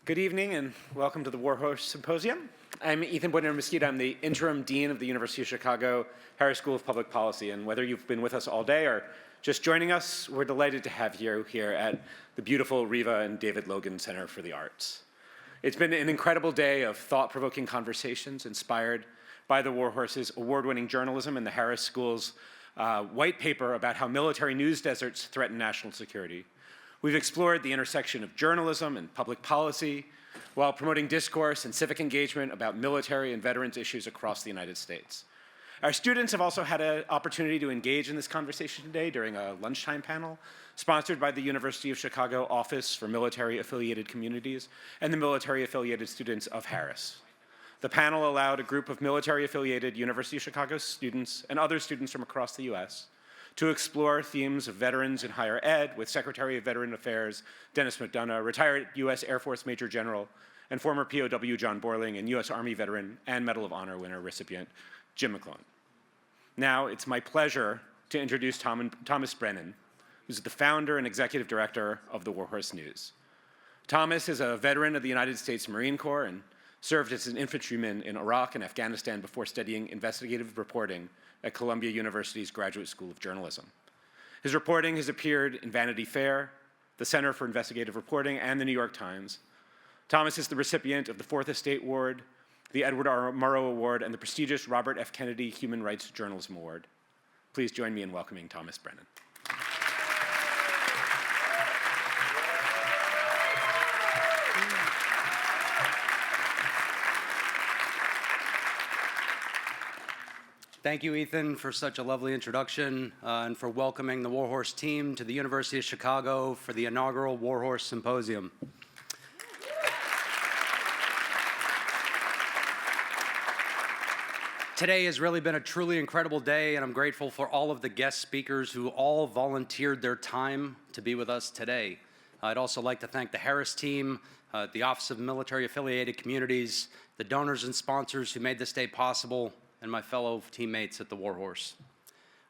Good evening and welcome to the War Horse Symposium. I'm Ethan Boydner-Mesquita. I'm the interim dean of the University of Chicago Harris School of Public Policy. And whether you've been with us all day or just joining us, we're delighted to have you here at the beautiful Reva and David Logan Center for the Arts. It's been an incredible day of thought-provoking conversations inspired by the War Horse's award-winning journalism and the Harris School's white paper about how military news deserts threaten national security. We've explored the intersection of journalism and public policy while promoting discourse and civic engagement about military and veterans issues across the United States. Our students have also had an opportunity to engage in this conversation today during a lunchtime panel sponsored by the University of Chicago Office for Military Affiliated Communities and the Military Affiliated Students of Harris. The panel allowed a group of military affiliated University of Chicago students and other students from across the US to explore themes of veterans in higher ed with Secretary of Veteran Affairs Dennis McDonough, retired US Air Force Major General and former POW John Borling, and US Army veteran and Medal of Honor winner recipient Jim McClone. Now it's my pleasure to introduce Thomas Brennan, who's the founder and executive director of the War Horse News. Thomas is a veteran of the United States Marine Corps and served as an infantryman in Iraq and Afghanistan before studying investigative reporting at Columbia University's Graduate School of Journalism. His reporting has appeared in Vanity Fair, the Center for Investigative Reporting, and the New York Times. Thomas is the recipient of the Fourth Estate Award, the Edward R. Murrow Award, and the prestigious Robert F. Kennedy Human Rights Journalism Award. Please join me in welcoming Thomas Brennan. Thank you, Ethan, for such a lovely introduction and for welcoming the War Horse team to the University of Chicago for the inaugural War Horse Symposium. Today has really been a truly incredible day, and I'm grateful for all of the guest speakers who all volunteered their time to be with us today. I'd also like to thank the Harris team, the Office of Military Affiliated Communities, the donors and sponsors who made this day possible, and my fellow teammates at the War Horse.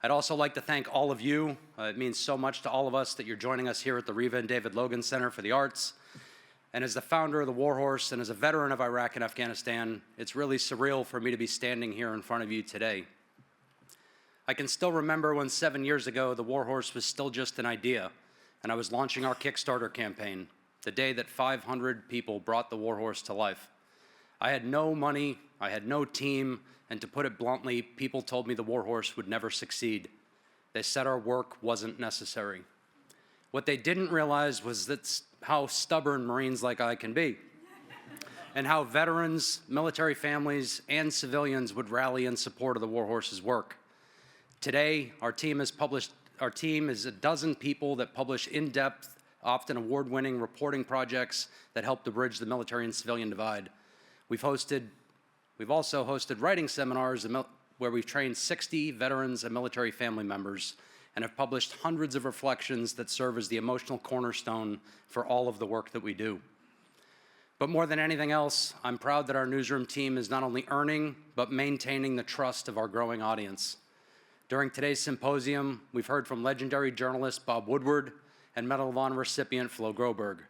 I'd also like to thank all of you. It means so much to all of us that you're joining us here at the Reva and David Logan Center for the Arts. And as the founder of the War Horse and as a veteran of Iraq and Afghanistan, it's really surreal for me to be standing here in front of you today. I can still remember when 7 years ago, the War Horse was still just an idea, and I was launching our Kickstarter campaign, the day that 500 people brought the War Horse to life. I had no money, I had no team, and to put it bluntly, people told me the War Horse would never succeed. They said our work wasn't necessary. What they didn't realize was that's how stubborn Marines like I can be, and how veterans, military families, and civilians would rally in support of the War Horse's work. Today, our team is a dozen people that publish in-depth, often award-winning reporting projects that help to bridge the military and civilian divide. We've also hosted writing seminars where we've trained 60 veterans and military family members and have published hundreds of reflections that serve as the emotional cornerstone for all of the work that we do. But more than anything else, I'm proud that our newsroom team is not only earning, but maintaining the trust of our growing audience. During today's symposium, we've heard from legendary journalist Bob Woodward and Medal of Honor recipient Flo Groberg.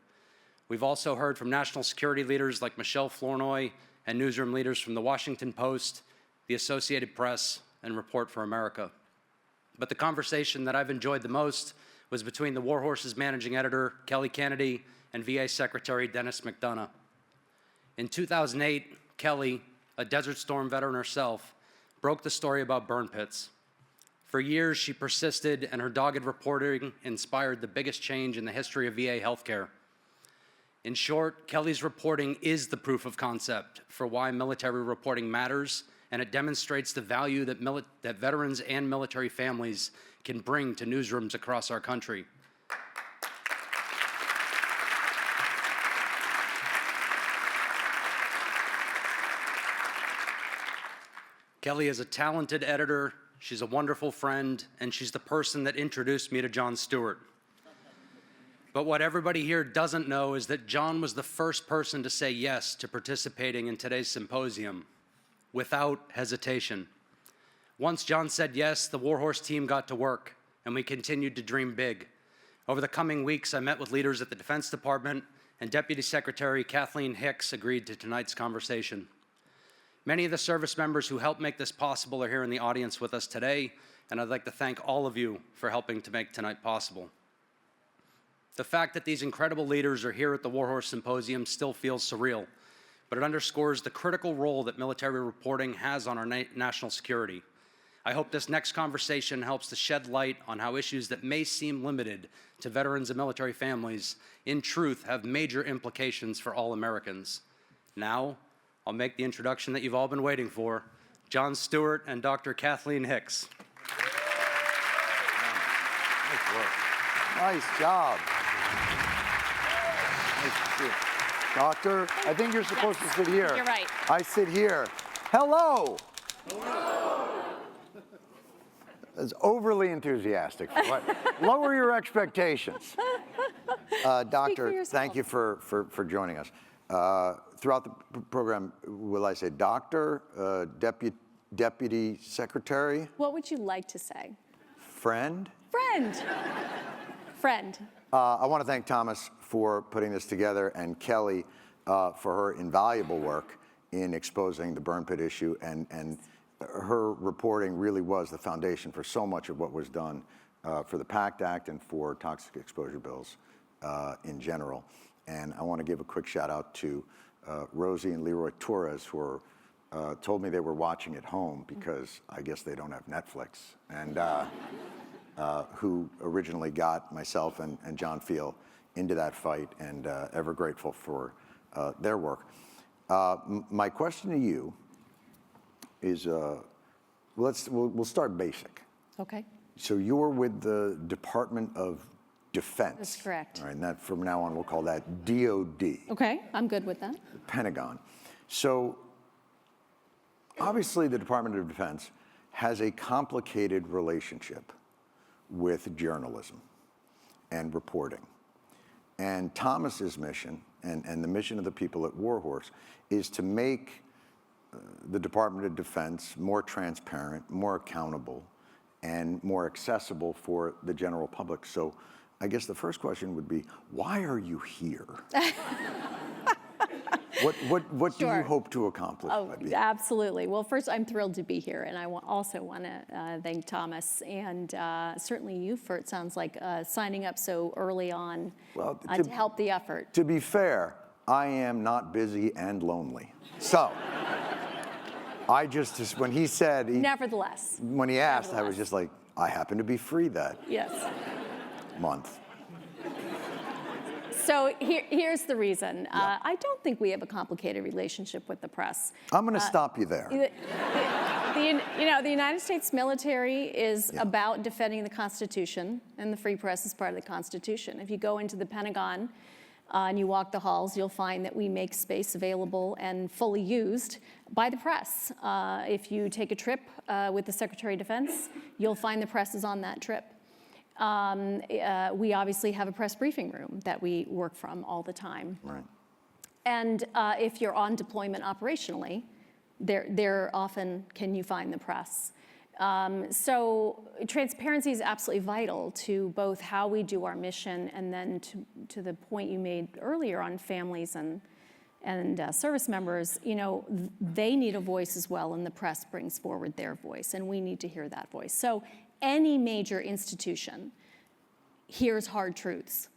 We've also heard from national security leaders like Michelle Flournoy and newsroom leaders from the Washington Post, the Associated Press, and Report for America. But the conversation that I've enjoyed the most was between the War Horse's managing editor, Kelly Kennedy, and VA Secretary Dennis McDonough. In 2008, Kelly, a Desert Storm veteran herself, broke the story about burn pits. For years, she persisted, and her dogged reporting inspired the biggest change in the history of VA healthcare. In short, Kelly's reporting is the proof of concept for why military reporting matters, and it demonstrates the value that veterans and military families can bring to newsrooms across our country. Kelly is a talented editor, she's a wonderful friend, and she's the person that introduced me to Jon Stewart. But what everybody here doesn't know is that Jon was the first person to say yes to participating in today's symposium without hesitation. Once Jon said yes, the War Horse team got to work, and we continued to dream big. Over the coming weeks, I met with leaders at the Defense Department and Deputy Secretary Kathleen Hicks agreed to tonight's conversation. Many of the service members who helped make this possible are here in the audience with us today, and I'd like to thank all of you for helping to make tonight possible. The fact that these incredible leaders are here at the War Horse Symposium still feels surreal, but it underscores the critical role that military reporting has on our national security. I hope this next conversation helps to shed light on how issues that may seem limited to veterans and military families, in truth, have major implications for all Americans. Now, I'll make the introduction that you've all been waiting for, Jon Stewart and Dr. Kathleen Hicks. Nice work. Nice job. Nice to see you. Doctor, I think you're supposed to sit here. You're right. I sit here. Hello. Hello. That's overly enthusiastic. Lower your expectations. Doctor, thank you for joining us. Throughout the program, will I say doctor, deputy secretary? What would you like to say? Friend? Friend. Friend. I want to thank Thomas for putting this together and Kelly for her invaluable work in exposing the burn pit issue, and her reporting really was the foundation for so much of what was done for the PACT Act and for toxic exposure bills in general. And I want to give a quick shout out to Rosie and Leroy Torres, who told me they were watching at home because I guess they don't have Netflix, and who originally got myself and John Field into that fight, and ever grateful for their work. My question to you is, we'll start basic. Okay. So you're with the Department of Defense. That's correct. All right, and that from now on we'll call that DOD. Okay, I'm good with that. The Pentagon. So obviously the Department of Defense has a complicated relationship with journalism and reporting. And Thomas's mission, and the mission of the people at War Horse, is to make the Department of Defense more transparent, more accountable, and more accessible for the general public. So I guess the first question would be, why are you here? What do you hope to accomplish? Absolutely. Well, first, I'm thrilled to be here, and I also want to thank Thomas and certainly you for, it sounds like, signing up so early on to help the effort. To be fair, I am not busy and lonely. So I just when he said... Nevertheless. When he asked, I was just like, I happen to be free that month. So here's the reason. I don't think we have a complicated relationship with the press. I'm going to stop you there. The United States military is about defending the Constitution, and the free press is part of the Constitution. If you go into the Pentagon and you walk the halls, you'll find that we make space available and fully used by the press. If you take a trip with the Secretary of Defense, you'll find the press is on that trip. We obviously have a press briefing room that we work from all the time. Right. And if you're on deployment operationally, there often can you find the press. So transparency is absolutely vital to both how we do our mission, and then to the point you made earlier on families and service members. They need a voice as well, and the press brings forward their voice, and we need to hear that voice. So any major institution hears hard truths,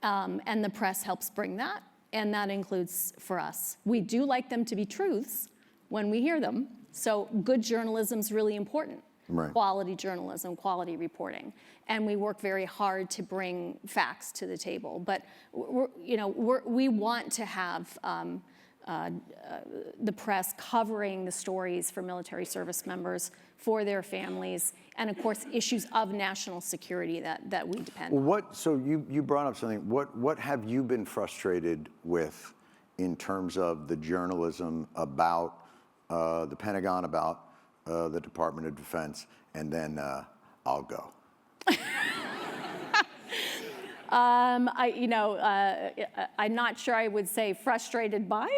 and the press helps bring that, and that includes for us. We do like them to be truths when we hear them, so good journalism is really important. Right. Quality journalism, quality reporting, and we work very hard to bring facts to the table. But we want to have the press covering the stories for military service members, for their families, and of course issues of national security that we depend on. So you brought up something. What have you been frustrated with in terms of the journalism about the Pentagon, about the Department of Defense, and then I'll go. I'm not sure I would say frustrated by.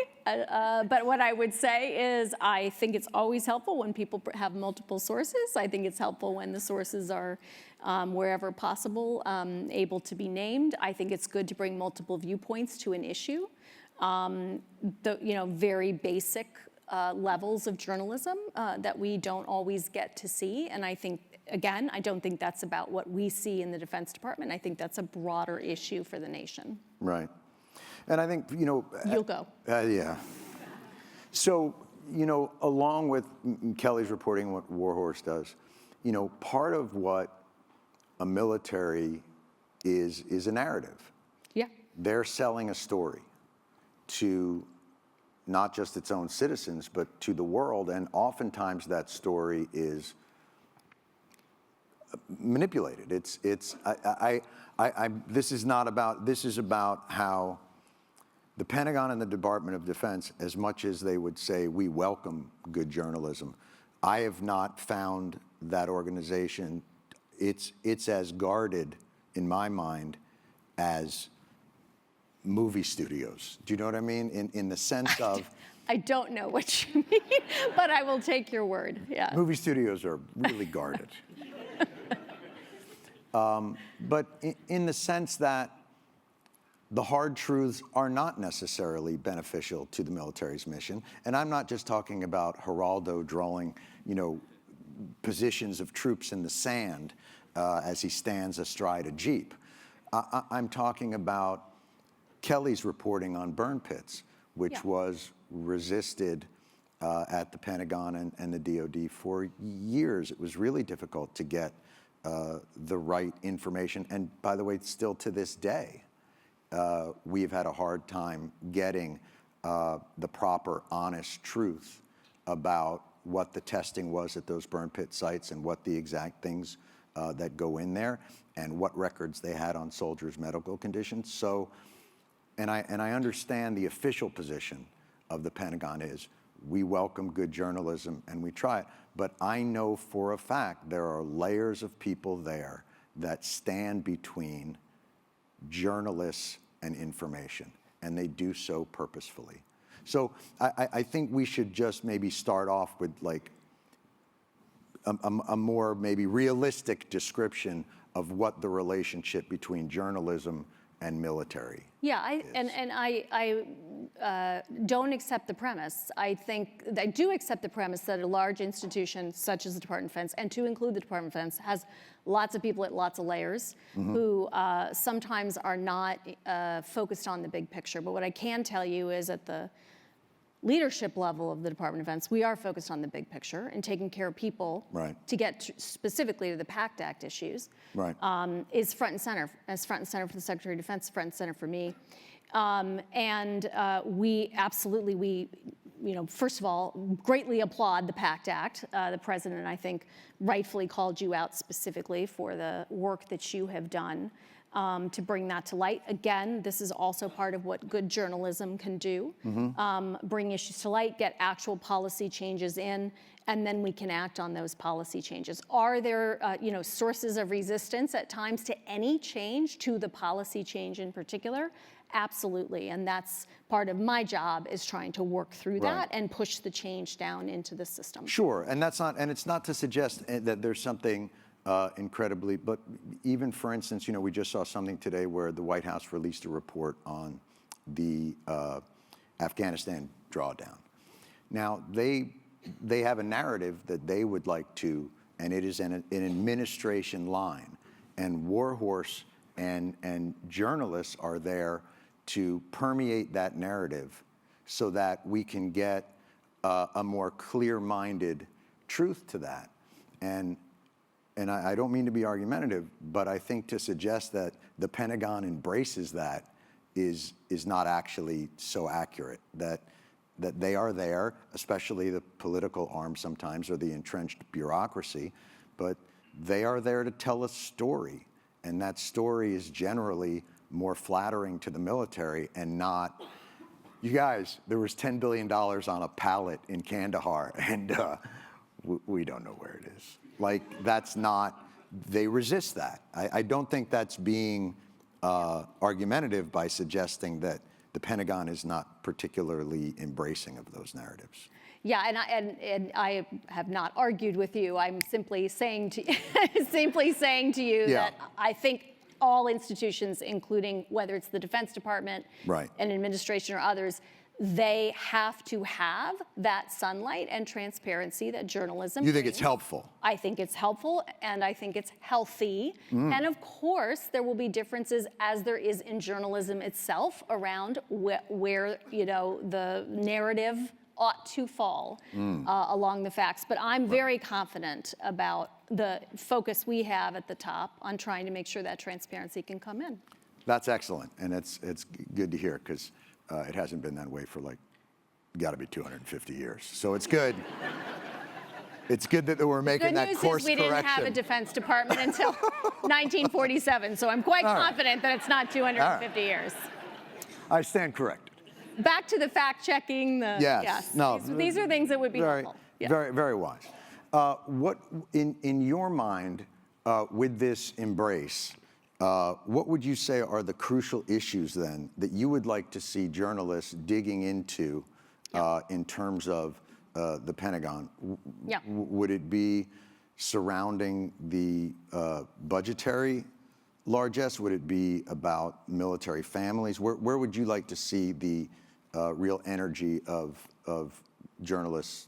But what I would say is I think it's always helpful when people have multiple sources. I think it's helpful when the sources are, wherever possible, able to be named. I think it's good to bring multiple viewpoints to an issue. Very basic levels of journalism that we don't always get to see. And I think, again, I don't think that's about what we see in the Defense Department. I think that's a broader issue for the nation. Right. And I think, You'll go. Yeah. So, along with Kelly's reporting what War Horse does, part of what a military is a narrative. Yeah. They're selling a story to not just its own citizens, but to the world, and oftentimes that story is manipulated. This is about how the Pentagon and the Department of Defense, as much as they would say we welcome good journalism, I have not found that organization. It's as guarded in my mind as movie studios. Do you know what I mean? In the sense of, I don't know what you mean, but I will take your word. Yeah. movie studios are really guarded. But in the sense that the hard truths are not necessarily beneficial to the military's mission. And I'm not just talking about Geraldo drawing, positions of troops in the sand as he stands astride a Jeep. I'm talking about Kelly's reporting on burn pits, which was resisted at the Pentagon and the DOD for years. It was really difficult to get the right information. And by the way, still to this day, we've had a hard time getting the proper, honest truth about what the testing was at those burn pit sites and what the exact things that go in there and what records they had on soldiers' medical conditions. So, and I understand the official position of the Pentagon is we welcome good journalism and we try it. But I know for a fact there are layers of people there that stand between journalists and information, and they do so purposefully. So I think we should just maybe start off with like a more maybe realistic description of what the relationship between journalism and military. Yeah, I don't accept the premise. I do accept the premise that a large institution such as the Department of Defense, and to include the Department of Defense, has lots of people at lots of layers who sometimes are not focused on the big picture. But what I can tell you is at the leadership level of the Department of Defense, we are focused on the big picture and taking care of people to get specifically to the PACT Act issues is front and center. As front and center for the Secretary of Defense, front and center for me. We absolutely, first of all, greatly applaud the PACT Act. The President, I think, rightfully called you out specifically for the work that you have done to bring that to light. Again, this is also part of what good journalism can do. Bring issues to light, get actual policy changes in, and then we can act on those policy changes. Are there sources of resistance at times to any change, to the policy change in particular? Absolutely, and that's part of my job, is trying to work through that and push the change down into the system. Sure, and it's not to suggest that there's something incredibly, but even for instance, we just saw something today where the White House released a report on the Afghanistan drawdown. Now, they have a narrative that they would like to, and it is an administration line, and War Horse and journalists are there to permeate that narrative so that we can get a more clear-minded truth to that. And I don't mean to be argumentative, but I think to suggest that the Pentagon embraces that is not actually so accurate, that they are there, especially the political arm sometimes or the entrenched bureaucracy, but they are there to tell a story. And that story is generally more flattering to the military and not, you guys, there was $10 billion on a pallet in Kandahar, and we don't know where it is. Like, that's not, they resist that. I don't think that's being argumentative by suggesting that the Pentagon is not particularly embracing of those narratives. Yeah, and I have not argued with you. I'm simply saying to you that I think all institutions, including whether it's the Defense Department, an administration, or others, they have to have that sunlight and transparency that journalism You think brings. it's helpful? I think it's helpful, and I think it's healthy. And of course, there will be differences, as there is in journalism itself, around where the narrative ought to fall along the facts. But I'm very confident about the focus we have at the top on trying to make sure that transparency can come in. That's excellent, and it's good to hear, because it hasn't been that way for got to be 250 years. So it's good. It's good that we're making that course correction. The news is we didn't have a Defense Department until 1947, so I'm quite confident that it's not 250 years. I stand corrected. Back to the fact-checking. Yes. No. These are things that would be helpful. Yeah. Very, very wise. What in your mind, with this embrace, what would you say are the crucial issues then that you would like to see journalists digging into in terms of the Pentagon? Would it be surrounding the budgetary largesse? Would it be about military families? Where would you like to see the real energy of journalists,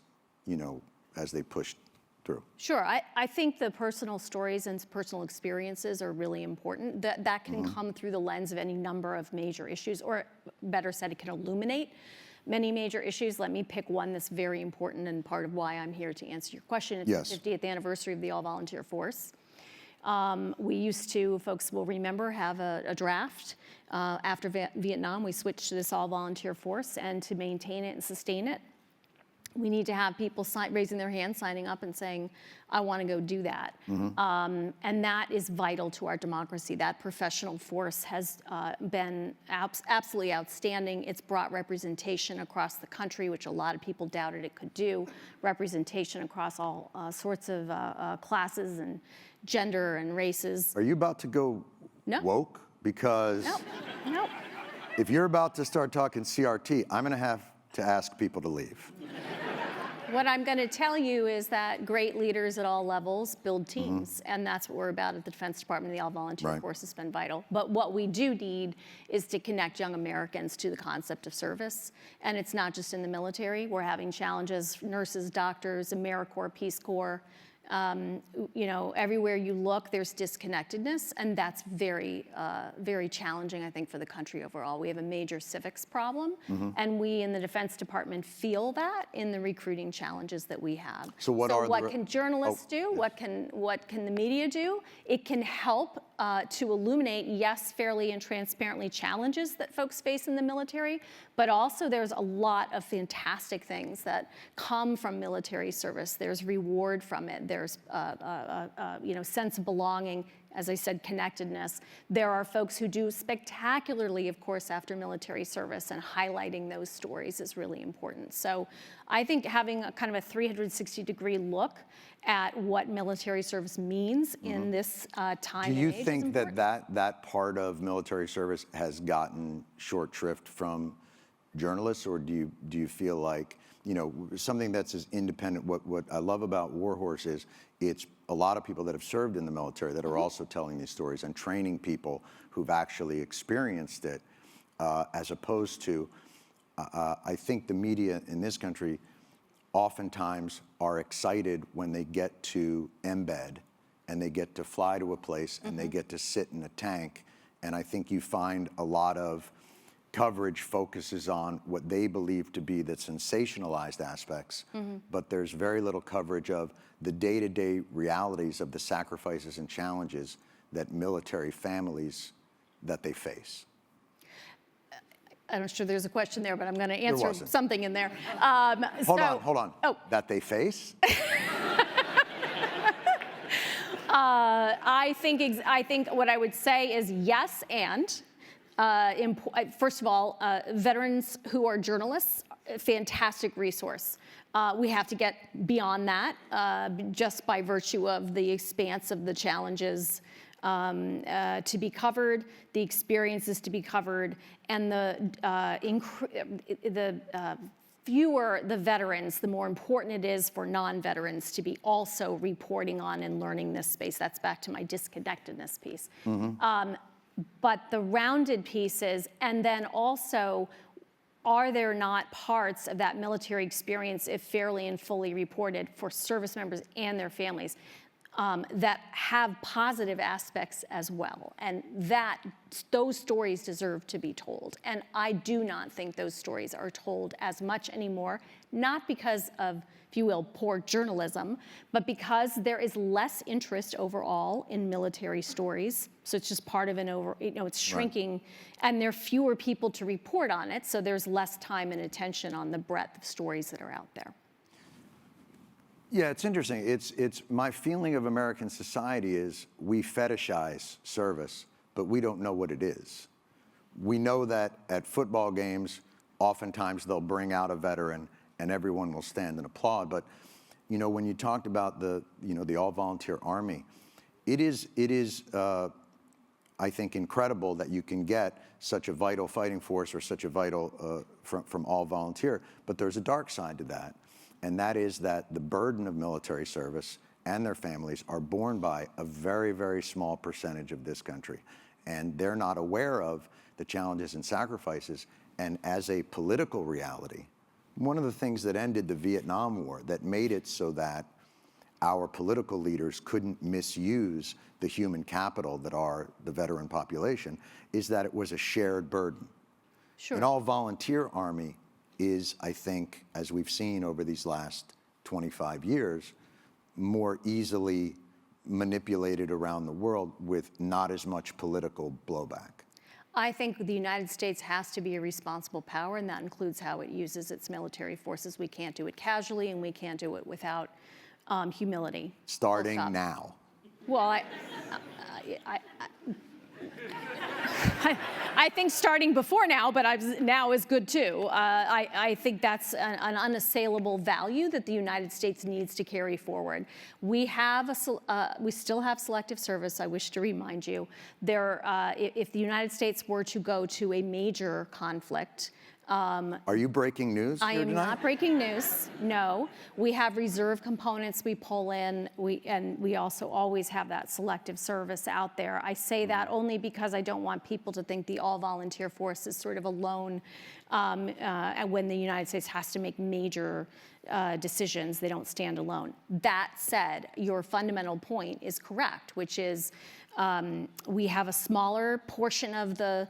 as they push through? Sure. I think the personal stories and personal experiences are really important. That can come through the lens of any number of major issues, or better said, it can illuminate many major issues. Let me pick one that's very important and part of why I'm here to answer your question. It's the 50th anniversary of the all-volunteer force. We used to, folks will remember, have a draft. After Vietnam, we switched to this all-volunteer force, and to maintain it and sustain it, we need to have people raising their hands, signing up and saying, I want to go do that. And that is vital to our democracy. That professional force has been absolutely outstanding. It's brought representation across the country, which a lot of people doubted it could do, representation across all sorts of classes and gender and races. Are you about to go woke? Because if you're about to start talking CRT, I'm going to have to ask people to leave. What I'm going to tell you is that great leaders at all levels build teams, and that's what we're about at the Defense Department. The all-volunteer force has been vital. But what we do need is to connect young Americans to the concept of service, and it's not just in the military. We're having challenges, nurses, doctors, AmeriCorps, Peace Corps. Everywhere you look, there's disconnectedness, and that's very, very challenging, I think, for the country overall. We have a major civics problem, and we in the Defense Department feel that in the recruiting challenges that we have. So what can journalists do? What can the media do? It can help to illuminate, yes, fairly and transparently, challenges that folks face in the military, but also there's a lot of fantastic things that come from military service. There's reward from it. There's sense of belonging, as I said, connectedness. There are folks who do spectacularly, of course, after military service, and highlighting those stories is really important. So I think having a kind of a 360-degree look at what military service means in this time and age. Do you think that part of military service has gotten short shrift from journalists, or do you feel like, something that's as independent? What I love about War Horse is it's a lot of people that have served in the military that are also telling these stories and training people who've actually experienced it, as opposed to, I think the media in this country oftentimes are excited when they get to embed and they get to fly to a place and they get to sit in a tank. And I think you find a lot of coverage focuses on what they believe to be the sensationalized aspects, but there's very little coverage of the day-to-day realities of the sacrifices and challenges that military families that they face. I'm not sure there's a question there, but I'm going to answer something in there. Hold on. Oh. That they face? I think what I would say is yes, and first of all, veterans who are journalists, fantastic resource. We have to get beyond that, just by virtue of the expanse of the challenges to be covered, the experiences to be covered, and the fewer the veterans, the more important it is for non-veterans to be also reporting on and learning this space. That's back to my disconnectedness piece. But the rounded pieces, and then also, are there not parts of that military experience, if fairly and fully reported, for service members and their families that have positive aspects as well? And those stories deserve to be told. And I do not think those stories are told as much anymore, not because of, if you will, poor journalism, but because there is less interest overall in military stories. So it's just part of it's shrinking, right. And there are fewer people to report on it, so there's less time and attention on the breadth of stories that are out there. Yeah, it's interesting. It's my feeling of American society is we fetishize service, but we don't know what it is. We know that at football games, oftentimes they'll bring out a veteran and everyone will stand and applaud. But when you talked about the all-volunteer Army, it is I think incredible that you can get such a vital fighting force or such a vital from all volunteer. But there's a dark side to that. And that is that the burden of military service and their families are borne by a very, very small percentage of this country. And they're not aware of the challenges and sacrifices. And as a political reality, one of the things that ended the Vietnam War, that made it so that our political leaders couldn't misuse the human capital that are the veteran population, is that it was a shared burden. Sure. An all-volunteer Army is, I think, as we've seen over these last 25 years, more easily manipulated around the world with not as much political blowback. I think the United States has to be a responsible power, and that includes how it uses its military forces. We can't do it casually, and we can't do it without humility. Starting now. Well, I think starting before now, but now is good too. I think that's an unassailable value that the United States needs to carry forward. We still have selective service. I wish to remind you, if the United States were to go to a major conflict. Are you breaking news I here am tonight? not breaking news, no. We have reserve components we pull in, and we also always have that selective service out there. I say that only because I don't want people to think the all-volunteer force is sort of alone when the United States has to make major decisions. They don't stand alone. That said, your fundamental point is correct, which is we have a smaller portion of the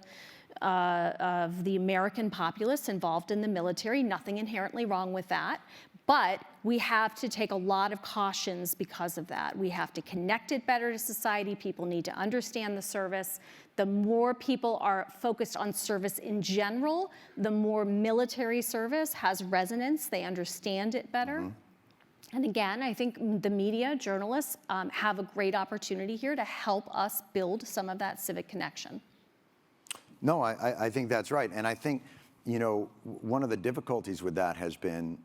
American populace involved in the military. Nothing inherently wrong with that. But we have to take a lot of cautions because of that. We have to connect it better to society. People need to understand the service. The more people are focused on service in general, the more military service has resonance. They understand it better. Mm-hmm. And again, I think the media, journalists, have a great opportunity here to help us build some of that civic connection. No, I think that's right. And I think, one of the difficulties with that has been,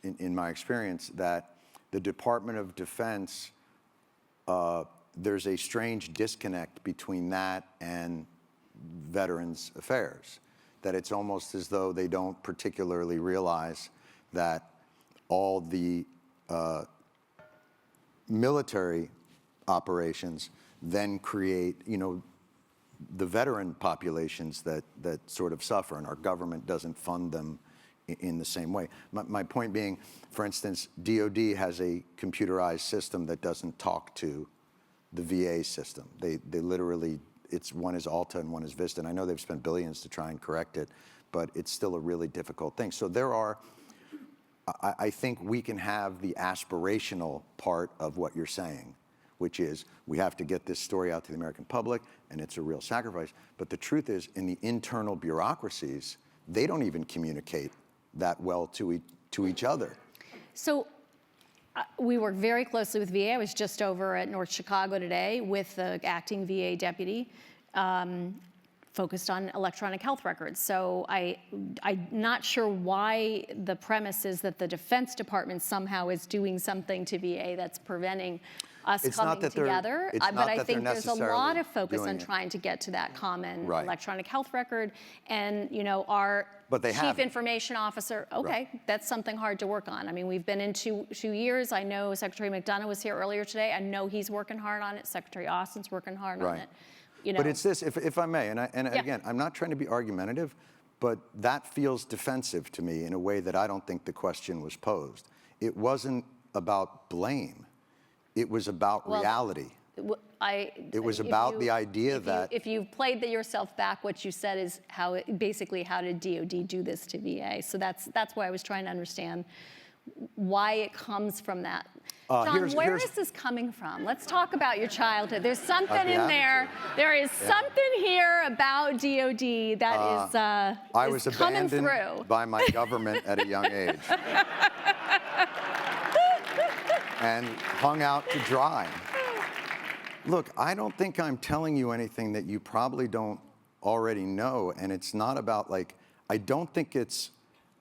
in my experience, that the Department of Defense, there's a strange disconnect between that and Veterans Affairs, that it's almost as though they don't particularly realize that all the military operations then create, the veteran populations that sort of suffer, and our government doesn't fund them in the same way. My point being, for instance, DOD has a computerized system that doesn't talk to the VA system. They literally, one is Alta and one is Vista, and I know they've spent billions to try and correct it, but it's still a really difficult thing. So I think we can have the aspirational part of what you're saying, which is we have to get this story out to the American public, and it's a real sacrifice. But the truth is, in the internal bureaucracies, they don't even communicate that well to each other. So we work very closely with VA. I was just over at North Chicago today with the acting VA deputy, focused on electronic health records. So I'm not sure why the premise is that the Defense Department somehow is doing something to VA that's preventing us It's not coming that they're- together. it's But not I that think they're there's a lot necessarily of focus doing on it. trying to get to that common Right. electronic health record. And, our But they chief haven't. information officer, okay, that's something hard to work on. I mean, we've been in two years. I know Secretary McDonough was here earlier today. I know he's working hard on it. Secretary Austin's working hard on Right. it. But it's this, if I may, and again, I'm not trying to be argumentative, but that feels defensive to me in a way that I don't think the question was posed. It wasn't about blame. It was about reality. It was about the idea that... If you've played yourself back, what you said is basically how did DOD do this to VA? So that's why I was trying to understand why it comes from that. Jon, where is this coming from? Let's talk about your childhood. There's something in there. There is something here about DOD that is I was coming abandoned through. by my government at a young age. And hung out to dry. Look, I don't think I'm telling you anything that you probably don't already know, and it's not about I don't think it's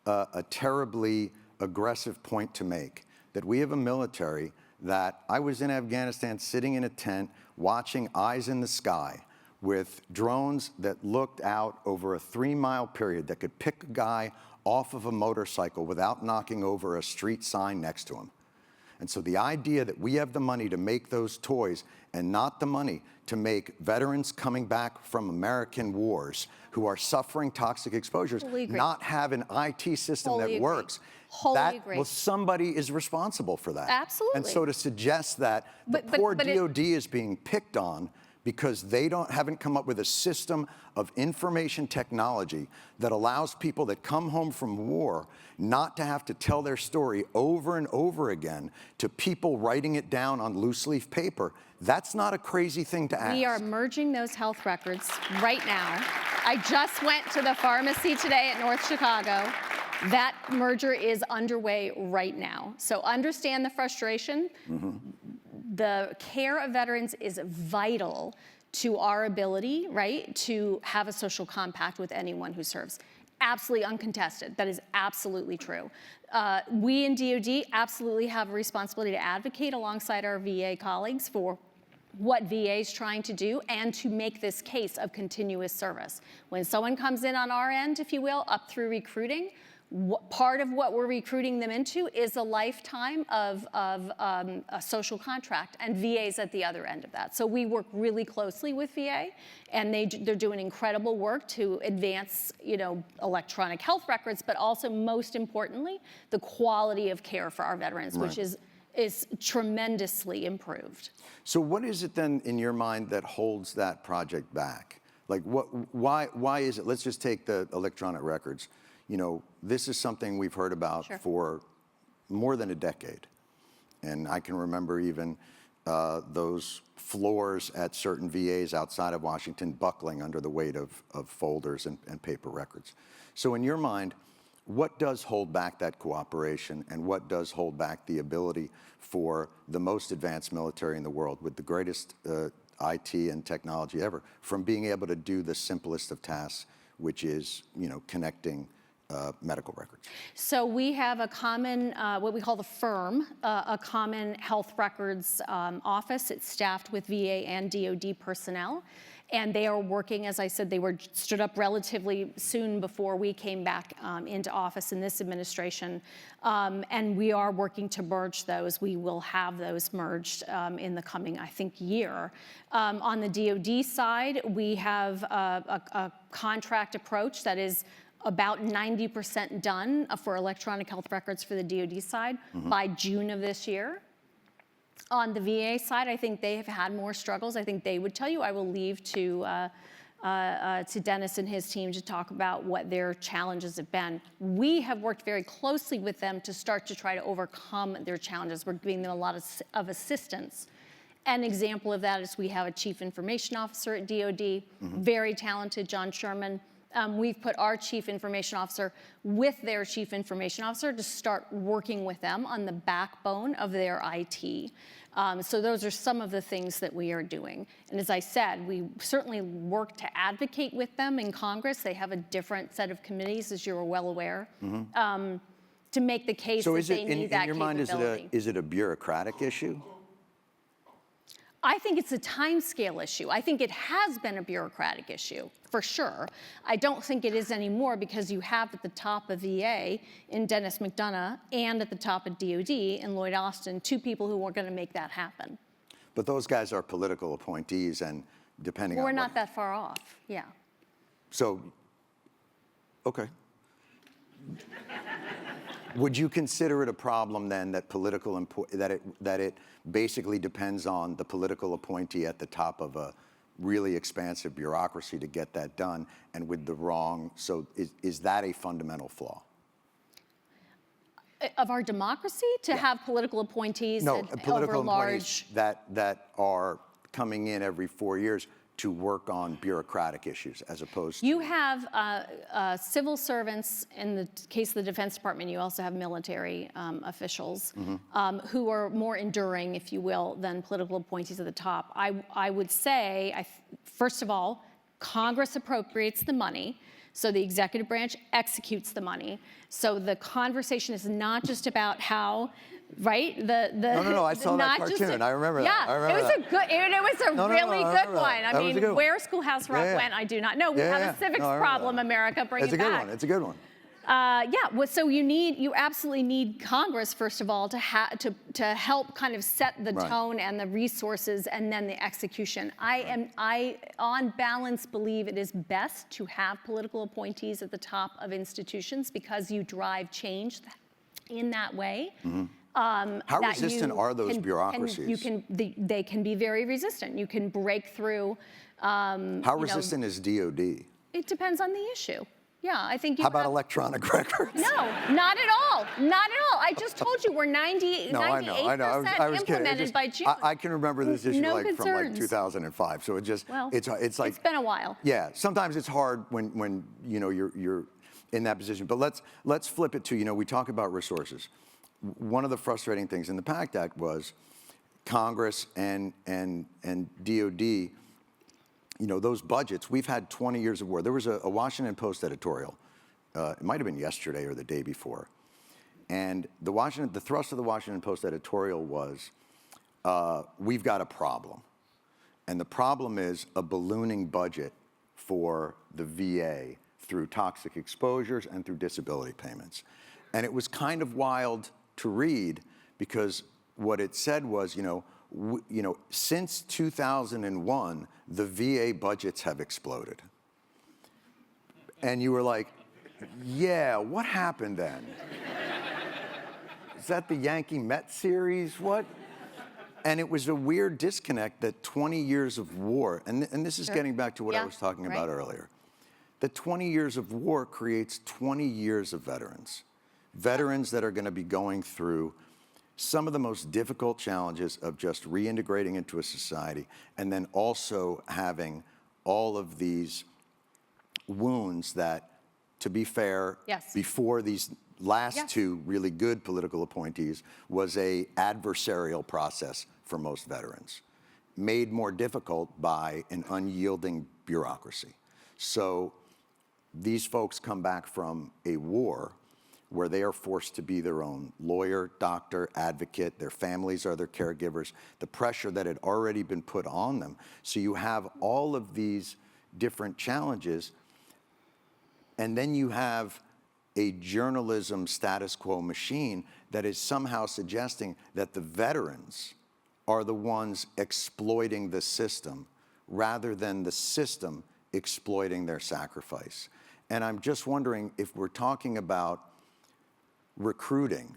a terribly aggressive point to make, that we have a military that I was in Afghanistan sitting in a tent watching eyes in the sky with drones that looked out over a 3-mile period that could pick a guy off of a motorcycle without knocking over a street sign next to him. And so the idea that we have the money to make those toys and not the money to make veterans coming back from American wars who are suffering toxic exposures, not have an IT system that works, well, somebody is responsible for that. Absolutely. And so to suggest that the poor DOD is being picked on because they haven't come up with a system of information technology that allows people that come home from war not to have to tell their story over and over again to people writing it down on loose leaf paper, that's not a crazy thing to ask. We are merging those health records right now. I just went to the pharmacy today at North Chicago. That merger is underway right now. So understand the frustration. The care of veterans is vital to our ability, right, to have a social compact with anyone who serves. Absolutely uncontested. That is absolutely true. We in DOD absolutely have a responsibility to advocate alongside our VA colleagues for what VA is trying to do and to make this case of continuous service. When someone comes in on our end, if you will, up through recruiting, part of what we're recruiting them into is a lifetime of a social contract, and VA's at the other end of that. So we work really closely with VA, and they're doing incredible work to advance, electronic health records, but also, most importantly, the quality of care for our veterans, which is tremendously improved. So what is it then in your mind that holds that project back? Why is it? Let's just take the electronic records. This is something we've heard about for more than a decade. And I can remember even those floors at certain VAs outside of Washington buckling under the weight of folders and paper records. So in your mind, what does hold back that cooperation, and what does hold back the ability for the most advanced military in the world with the greatest IT and technology ever from being able to do the simplest of tasks, which is, connecting medical records? So we have a common, what we call the firm, a common health records office. It's staffed with VA and DOD personnel. And they are working, as I said, they were stood up relatively soon before we came back into office in this administration. And we are working to merge those. We will have those merged in the coming, I think, year. On the DOD side, we have a contract approach that is about 90% done for electronic health records for the DOD side by June of this year. On the VA side, I think they have had more struggles. I think they would tell you. I will leave to Dennis and his team to talk about what their challenges have been. We have worked very closely with them to start to try to overcome their challenges. We're giving them a lot of assistance. An example of that is we have a chief information officer at DOD, very talented, John Sherman. We've put our chief information officer with their chief information officer to start working with them on the backbone of their IT. So those are some of the things that we are doing. And as I said, we certainly work to advocate with them in Congress. They have a different set of committees, as you're well aware, to make the case that they need that capability. So in your mind, is it a bureaucratic issue? I think it's a timescale issue. I think it has been a bureaucratic issue, for sure. I don't think it is anymore because you have at the top of VA in Dennis McDonough and at the top of DOD in Lloyd Austin, two people who are going to make that happen. But those guys are political appointees, and depending on We're not that far off, yeah. So, okay. Would you consider it a problem then that that it basically depends on the political appointee at the top of a really expansive bureaucracy to get that done, and with the wrong? So is that a fundamental flaw? Of our democracy to have political appointees political over large. that are coming in every 4 years to work on bureaucratic issues, as opposed to... You have civil servants, in the case of the Defense Department, you also have military officials who are more enduring, if you will, than political appointees at the top. I would say, first of all, Congress appropriates the money, so the executive branch executes the money. So the conversation is not just about how... Right? No, I saw that cartoon. I remember that. Yeah, I remember it was a really good one. I mean, where Schoolhouse Rock went, I do not know. We have a civics problem, America. Bring it back. It's a good one. So you absolutely need Congress, first of all, to help kind of set the tone and the resources and then the execution. I on balance believe it is best to have political appointees at the top of institutions because you drive change in that way. How resistant are those bureaucracies? They can be very resistant. You can break through. How resistant is DOD? It depends on the issue. Yeah, I think you How about electronic records? No, not at all. Not at all. I just told you we're 98% implemented by June. I can remember this issue from like 2005. So it's like it's been a while. Yeah, sometimes it's hard when you're in that position. But let's flip it to, we talk about resources. One of the frustrating things in the PACT Act was Congress and DOD, those budgets. We've had 20 years of war. There was a Washington Post editorial. It might have been yesterday or the day before. And the thrust of the Washington Post editorial was, we've got a problem. And the problem is a ballooning budget for the VA through toxic exposures and through disability payments. And it was kind of wild to read because what it said was, since 2001, the VA budgets have exploded. And you were like, yeah, what happened then? Is that the Yankee-Met series? What? And it was a weird disconnect that 20 years of war, and this is getting back to what I was talking about earlier. The 20 years of war creates 20 years of veterans. Veterans that are going to be going through some of the most difficult challenges of just reintegrating into a society and then also having all of these wounds that, to be fair, before these last two really good political appointees was a adversarial process for most veterans, made more difficult by an unyielding bureaucracy. So these folks come back from a war where they are forced to be their own lawyer, doctor, advocate. Their families are their caregivers. The pressure that had already been put on them. So you have all of these different challenges, and then you have a journalism status quo machine that is somehow suggesting that the veterans are the ones exploiting the system rather than the system exploiting their sacrifice. And I'm just wondering if we're talking about recruiting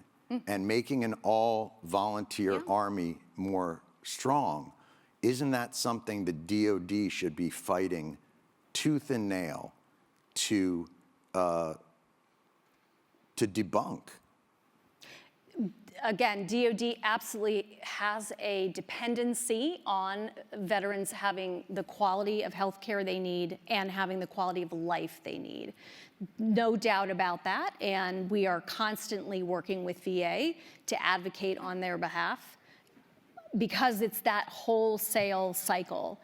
and making an all-volunteer army more strong, isn't that something the DOD should be fighting tooth and nail to debunk? Again, DOD absolutely has a dependency on veterans having the quality of health care they need and having the quality of life they need. No doubt about that, and we are constantly working with VA to advocate on their behalf because it's that wholesale cycle,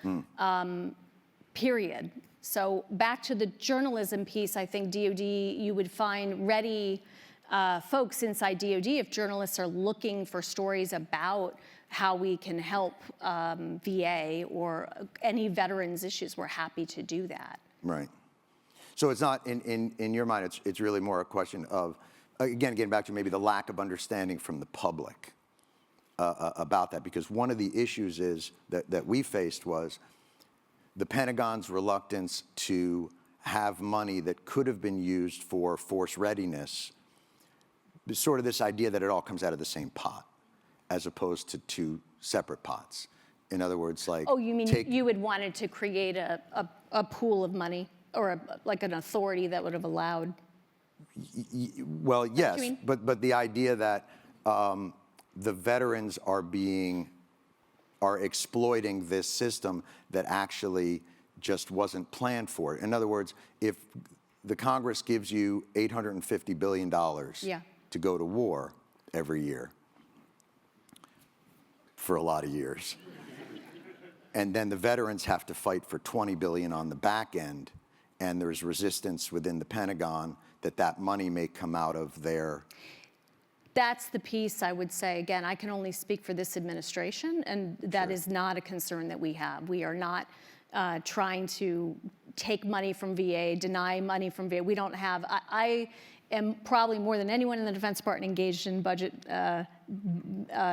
period. So back to the journalism piece, I think DOD, you would find ready folks inside DOD if journalists are looking for stories about how we can help VA or any veterans issues, we're happy to do that. Right. So it's not, in your mind, it's really more a question of, again, getting back to maybe the lack of understanding from the public about that, because one of the issues is that we faced was the Pentagon's reluctance to have money that could have been used for force readiness, sort of this idea that it all comes out of the same pot, as opposed to two separate pots. In other words, like... Oh, you mean you would wanted to create a pool of money, or like an authority that would have allowed... Well, yes, but the idea that the veterans are exploiting this system that actually just wasn't planned for it. In other words, if the Congress gives you $850 billion to go to war every year for a lot of years, and then the veterans have to fight for $20 billion on the back end, and there's resistance within the Pentagon that money may come out of their... That's the piece I would say. Again, I can only speak for this administration, and that is not a concern that we have. We are not trying to take money from VA, deny money from VA. We don't have... I am probably more than anyone in the Defense Department engaged in budget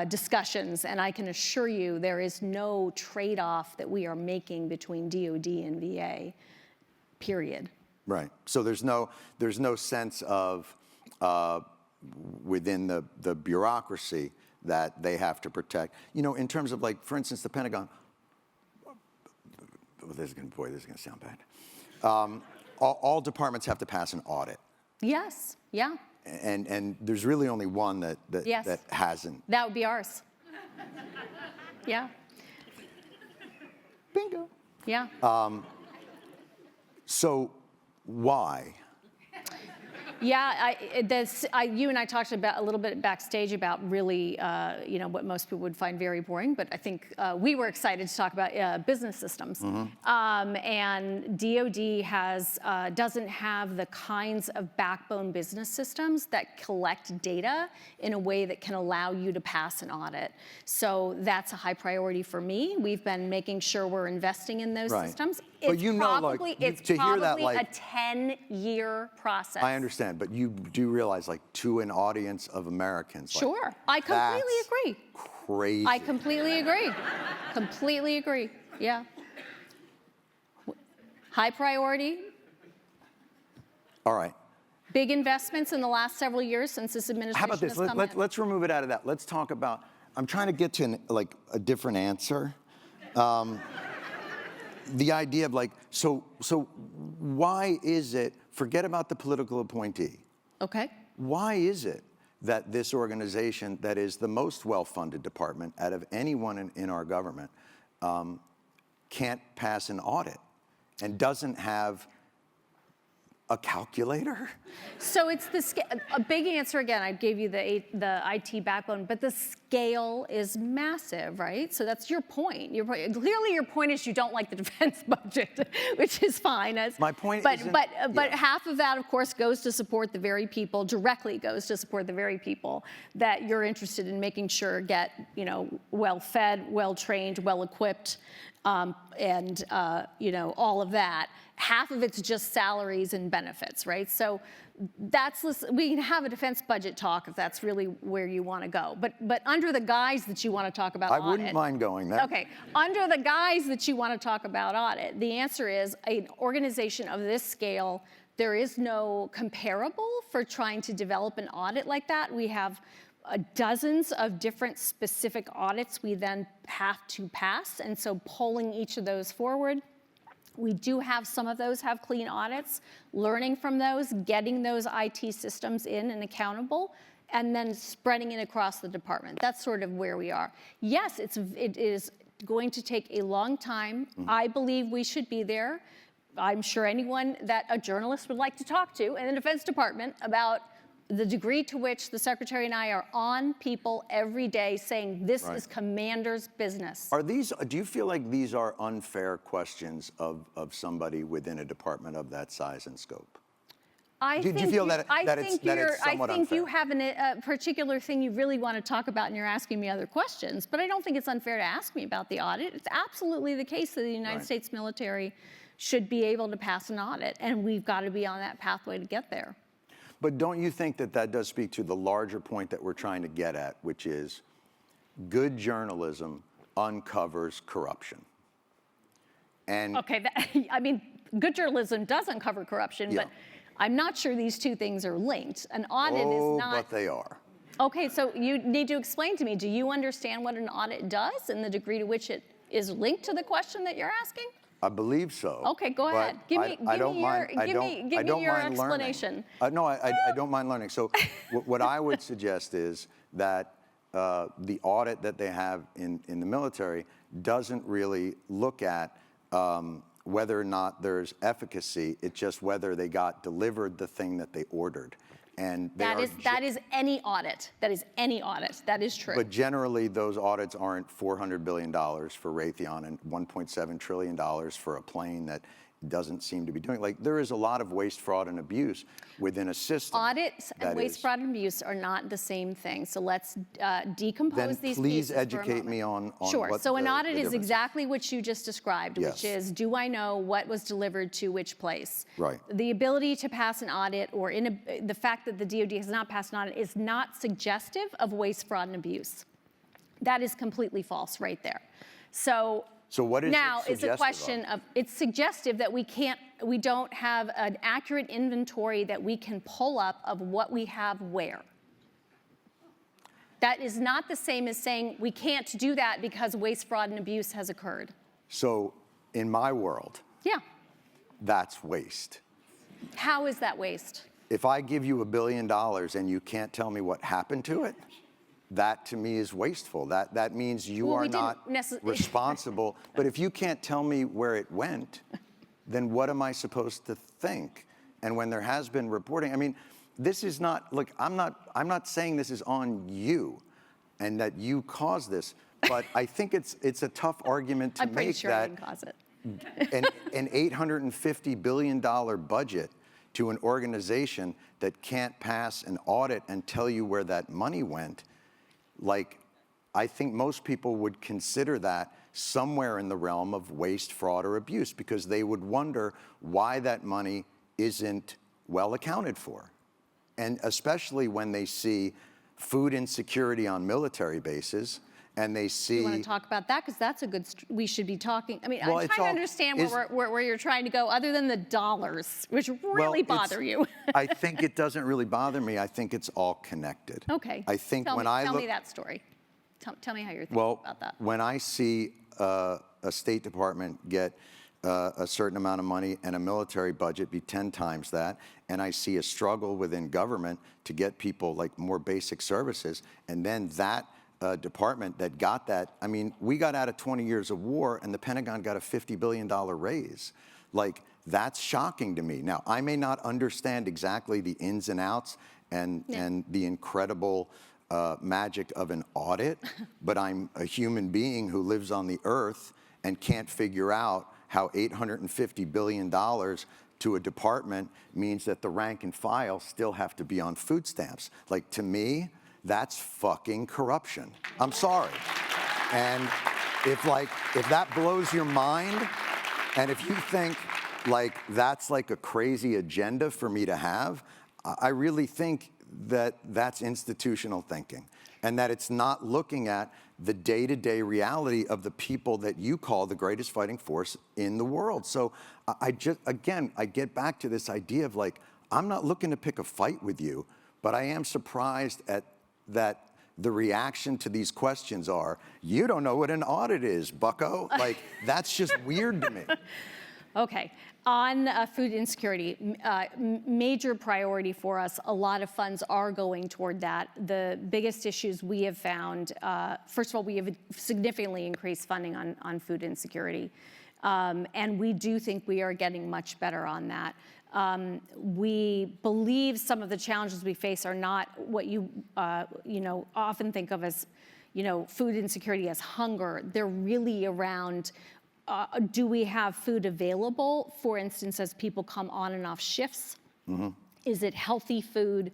discussions, and I can assure you there is no trade-off that we are making between DOD and VA, period. Right. So there's no sense of within the bureaucracy that they have to protect. You know, in terms of, like, for instance, the Pentagon. This is going to sound bad. All departments have to pass an audit. Yes. Yeah. And there's really only one that hasn't. That would be ours. Yeah. Bingo. Yeah. So why? Yeah, you and I talked about a little bit backstage about really, what most people would find very boring, but I think we were excited to talk about business systems. And DOD doesn't have the kinds of backbone business systems that collect data in a way that can allow you to pass an audit. So that's a high priority for me. We've been making sure we're investing in those systems. But it's probably a 10-year process. I understand, but you do realize, like, to an audience of Americans. Sure, I completely agree. Crazy. I completely agree. Completely agree. Yeah. High priority. All right. Big investments in the last several years since this administration. How about this? Let's remove it out of that. Let's talk about. I'm trying to get to a different answer. The idea of, like, so why is it, forget about the political appointee. Okay. Why is it that this organization that is the most well-funded department out of anyone in our government can't pass an audit and doesn't have a calculator? So it's a big answer again. I gave you the IT backbone, but the scale is massive, right? So that's your point. Clearly, your point is you don't like the defense budget, which is fine. My point but half of that, of course, goes to support the very people. Directly goes to support the very people that you're interested in making sure get, well-fed, well-trained, well-equipped, and all of that. Half of it's just salaries and benefits, right? So we can have a defense budget talk if that's really where you want to go. But under the guise that you want to talk about audit. I wouldn't mind going there. Okay, under the guise that you want to talk about audit, the answer is an organization of this scale, there is no comparable for trying to develop an audit like that. We have dozens of different specific audits we then have to pass, and so pulling each of those forward. We do have some of those have clean audits, learning from those, getting those IT systems in and accountable, and then spreading it across the department. That's sort of where we are. Yes, it is going to take a long time. I believe we should be there. I'm sure anyone that a journalist would like to talk to in the Defense Department about the degree to which the Secretary and I are on people every day saying this is commander's business. Do you feel like these are unfair questions of somebody within a department of that size and scope? Do you feel that it's somewhat I think unfair? you have a particular thing you really want to talk about, and you're asking me other questions. But I don't think it's unfair to ask me about the audit. It's absolutely the case that the United States military should be able to pass an audit, and we've got to be on that pathway to get there. But don't you think that that does speak to the larger point that we're trying to get at, which is good journalism uncovers corruption? And Okay, I mean, good journalism does uncover corruption, but I'm not sure these two things are linked. An audit is not. But they are. Okay, so you need to explain to me, do you understand what an audit does and the degree to which it is linked to the question that you're asking? I believe so. Okay, go ahead. Give me your explanation. No, I don't mind learning. So what I would suggest is that the audit that they have in the military doesn't really look at whether or not there's efficacy. It's just whether they got delivered the thing that they ordered. And that is any audit. That is any audit. That is true. But generally, those audits aren't $400 billion for Raytheon and $1.7 trillion for a plane that doesn't seem to be doing. Like, there is a lot of waste, fraud, and abuse within a system. Audits and waste, fraud, and abuse are not the same thing. So let's decompose these pieces for a moment. Then please educate me on Sure. what So an the audit is difference exactly what you just described, Yes. which is, do I know what was delivered to which place? Right. The ability to pass an audit, or the fact that the DOD has not passed an audit, is not suggestive of waste, fraud, and abuse. That is completely false right there. So what is now it it's a question of, it's suggestive that we don't have an accurate inventory that we can pull up of what we have where. That is not the same as saying we can't do that because waste, fraud, and abuse has occurred. So in my world, Yeah. that's waste. How is that waste? If I give you $1 billion and you can't tell me what happened to it, that to me is wasteful. That means you are not responsible. But if you can't tell me where it went, then what am I supposed to think? And when there has been reporting, I mean, this is not, look, I'm not saying this is on you and that you caused this, but I think it's a tough argument to I'm pretty make sure I that didn't cause it. an $850 billion budget to an organization that can't pass an audit and tell you where that money went, like, I think most people would consider that somewhere in the realm of waste, fraud, or abuse, because they would wonder why that money isn't well accounted for. And especially when they see food insecurity on military bases, and they see... You want to talk about that? Because that's a good... we should be talking... I mean, Well, I'm trying to understand where you're trying to go, other than the dollars, which really bother you. I think it doesn't really bother me. I think it's all connected. Okay. I think tell when me, I tell look... me that story. Tell me how you're thinking about that. When I see a State Department get a certain amount of money and a military budget be 10 times that, and I see a struggle within government to get people like more basic services, and then that department that got that, I mean, we got out of 20 years of war and the Pentagon got a $50 billion raise. Like, that's shocking to me. Now, I may not understand exactly the ins and outs and the incredible magic of an audit, but I'm a human being who lives on the earth and can't figure out how $850 billion to a department means that the rank and file still have to be on food stamps. Like, to me, that's fucking corruption. I'm sorry. And if that blows your mind, and if you think like that's like a crazy agenda for me to have, I really think that that's institutional thinking, and that it's not looking at the day-to-day reality of the people that you call the greatest fighting force in the world. So I get back to this idea of like, I'm not looking to pick a fight with you, but I am surprised at that the reaction to these questions are, you don't know what an audit is, bucko. Like, that's just weird to me. Okay, on food insecurity, major priority for us. A lot of funds are going toward that. The biggest issues we have found, first of all, we have significantly increased funding on food insecurity. And we do think we are getting much better on that. We believe some of the challenges we face are not what you often think of as, food insecurity as hunger. They're really around, do we have food available, for instance, as people come on and off shifts? Mm-hmm. Is it healthy food?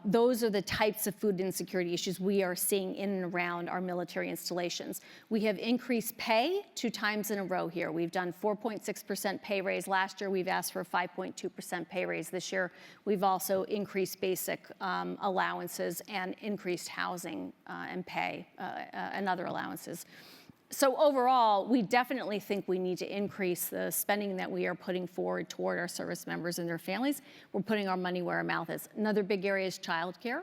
Those are the types of food insecurity issues we are seeing in and around our military installations. We have increased pay 2 times in a row here. We've done 4.6% pay raise last year. We've asked for a 5.2% pay raise this year. We've also increased basic allowances and increased housing and pay and other allowances. So overall, we definitely think we need to increase the spending that we are putting forward toward our service members and their families. We're putting our money where our mouth is. Another big area is childcare.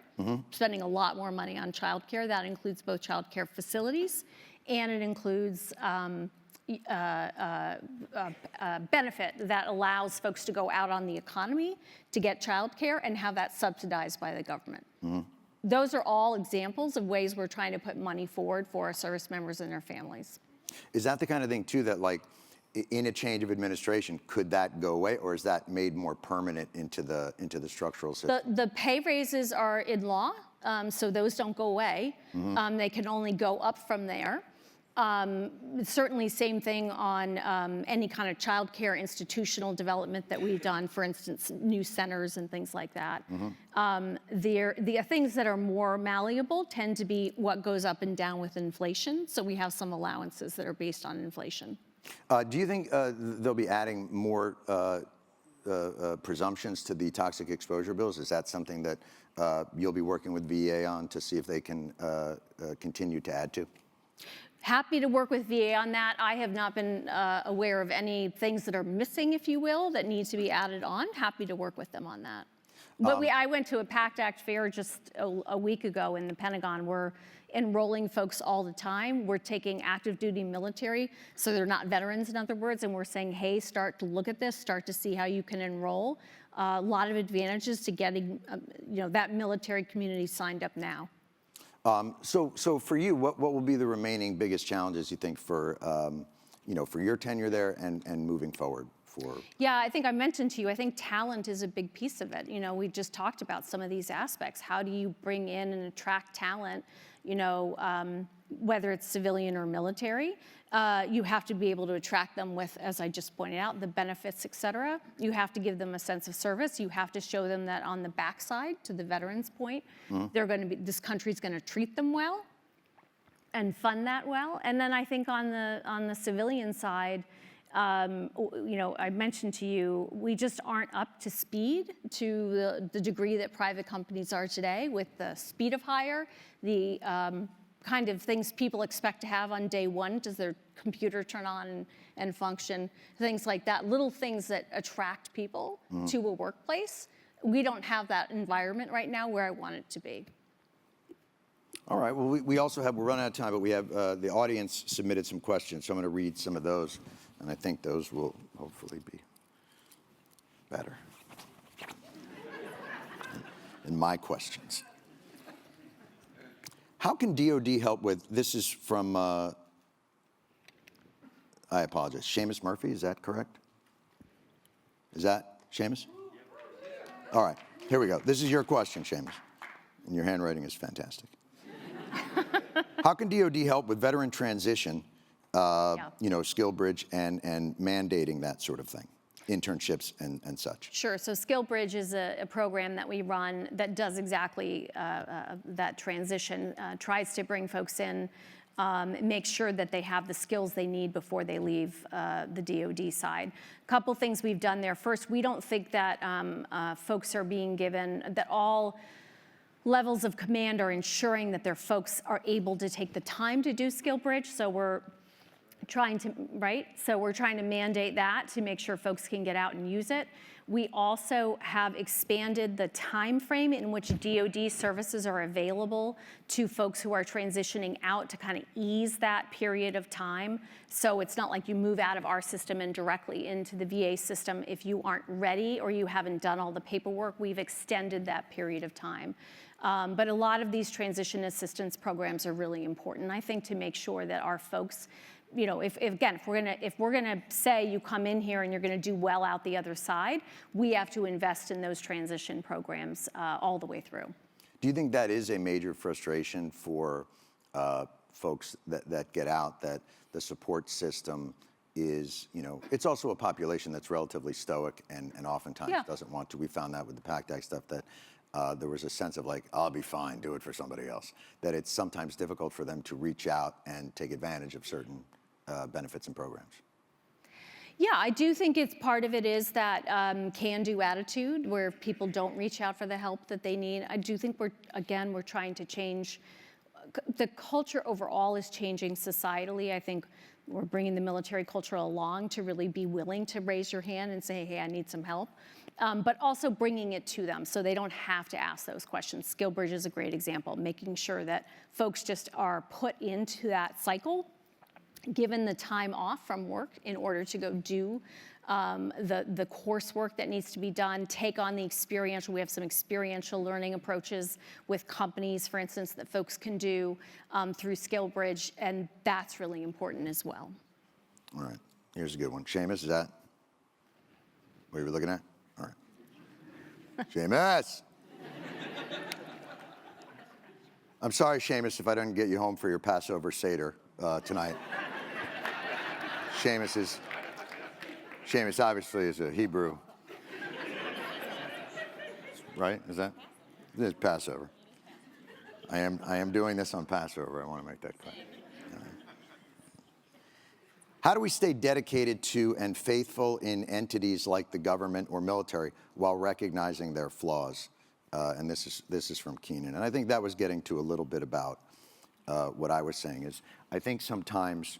Spending a lot more money on childcare. That includes both childcare facilities, and it includes benefit that allows folks to go out on the economy to get childcare and have that subsidized by the government. Those are all examples of ways we're trying to put money forward for our service members and their families. Is that the kind of thing, too, that, like, in a change of administration, could that go away, or is that made more permanent into the structural system? The pay raises are in law, so those don't go away. They can only go up from there. Certainly same thing on any kind of childcare institutional development that we've done, for instance, new centers and things like that. The things that are more malleable tend to be what goes up and down with inflation, so we have some allowances that are based on inflation. Do you think they'll be adding more presumptions to the toxic exposure bills? Is that something that you'll be working with VA on to see if they can continue to add to? Happy to work with VA on that. I have not been aware of any things that are missing, if you will, that need to be added on. Happy to work with them on that. But I went to a PACT Act fair just a week ago in the Pentagon. We're enrolling folks all the time. We're taking active duty military, so they're not veterans, in other words, and we're saying, hey, start to look at this, start to see how you can enroll. A lot of advantages to getting that military community signed up now. So for you, what will be the remaining biggest challenges you think for for your tenure there and moving forward? Yeah, I think I mentioned to you, I think talent is a big piece of it. We just talked about some of these aspects. How do you bring in and attract talent, whether it's civilian or military? You have to be able to attract them with, as I just pointed out, the benefits, et cetera. You have to give them a sense of service. You have to show them that on the backside, to the veterans' point, this country's going to treat them well and fund that well. And then I think on the civilian side, I mentioned to you, we just aren't up to speed to the degree that private companies are today with the speed of hire, the kind of things people expect to have on day one. Does their computer turn on and function? Things like that, little things that attract people to a workplace. We don't have that environment right now where I want it to be. All right, well, we also have, we're running out of time, but we have, the audience submitted some questions, so I'm going to read some of those. And I think those will hopefully be better than my questions. How can DOD help with, this is from, I apologize, Seamus Murphy, is that correct? Is that Seamus? All right, here we go. This is your question, Seamus. And your handwriting is fantastic. How can DOD help with veteran transition, skill bridge and mandating that sort of thing, internships and such? Sure, so Skill Bridge is a program that we run that does exactly that transition, tries to bring folks in, make sure that they have the skills they need before they leave the DOD side. A couple things we've done there. First, we don't think that folks are being given, that all levels of command are ensuring that their folks are able to take the time to do Skill Bridge, so we're trying to mandate that to make sure folks can get out and use it. We also have expanded the time frame in which DOD services are available to folks who are transitioning out to kind of ease that period of time. So it's not like you move out of our system and directly into the VA system if you aren't ready or you haven't done all the paperwork. We've extended that period of time. But a lot of these transition assistance programs are really important, I think, to make sure that our folks, if we're gonna say you come in here and you're gonna do well out the other side, we have to invest in those transition programs all the way through. Do you think that is a major frustration for folks that get out, that the support system is, it's also a population that's relatively stoic and oftentimes Yeah. doesn't want to. We found that with the PACT Act stuff that there was a sense of like, I'll be fine, do it for somebody else. That it's sometimes difficult for them to reach out and take advantage of certain benefits and programs. Yeah, I do think it's part of it is that can-do attitude where people don't reach out for the help that they need. I do think we're trying to change. The culture overall is changing societally. I think we're bringing the military culture along to really be willing to raise your hand and say, hey, I need some help. But also bringing it to them so they don't have to ask those questions. SkillBridge is a great example, making sure that folks just are put into that cycle, given the time off from work in order to go do the coursework that needs to be done, take on the experiential. We have some experiential learning approaches with companies, for instance, that folks can do through SkillBridge, and that's really important as well. All right, here's a good one. Seamus, is that what you were looking at? All right. Seamus! I'm sorry, Seamus, if I didn't get you home for your Passover Seder tonight. Seamus obviously is a Hebrew. Right? Is that? This is Passover. I am doing this on Passover. I want to make that clear. How do we stay dedicated to and faithful in entities like the government or military while recognizing their flaws? And this is from Keenan. And I think that was getting to a little bit about what I was saying is I think sometimes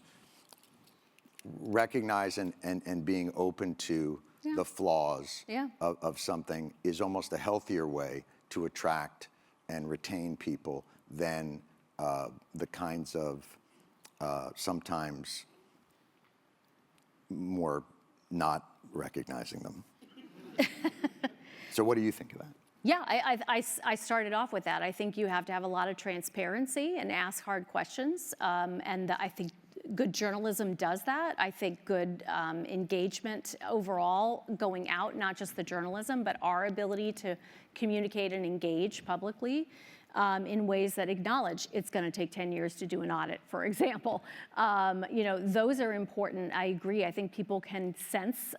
recognizing and being open to the flaws of something is almost a healthier way to attract and retain people than the kinds of sometimes more not recognizing them. So what do you think of that? Yeah, I started off with that. I think you have to have a lot of transparency and ask hard questions. And I think good journalism does that. I think good engagement overall going out, not just the journalism, but our ability to communicate and engage publicly in ways that acknowledge it's going to take 10 years to do an audit, for example. Those are important. I agree. I think people can sense,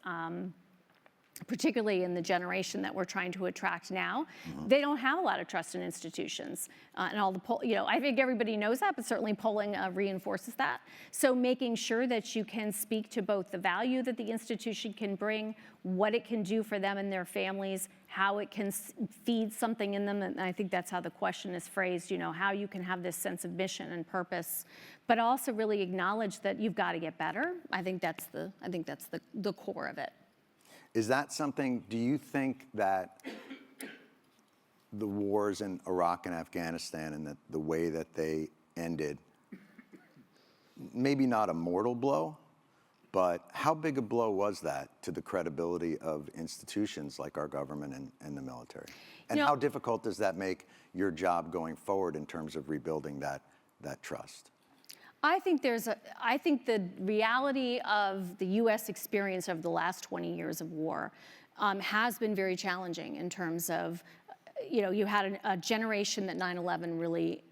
particularly in the generation that we're trying to attract now, they don't have a lot of trust in institutions. And all the I think everybody knows that, but certainly polling reinforces that. So making sure that you can speak to both the value that the institution can bring, what it can do for them and their families, how it can feed something in them, and I think that's how the question is phrased, how you can have this sense of mission and purpose, but also really acknowledge that you've got to get better. I think that's the core of it. Is that something, do you think that the wars in Iraq and Afghanistan and the way that they ended, maybe not a mortal blow, but how big a blow was that to the credibility of institutions like our government and the military? And how difficult does that make your job going forward in terms of rebuilding that trust? I think the reality of the U.S. experience of the last 20 years of war has been very challenging in terms of, you had a generation that 9/11 really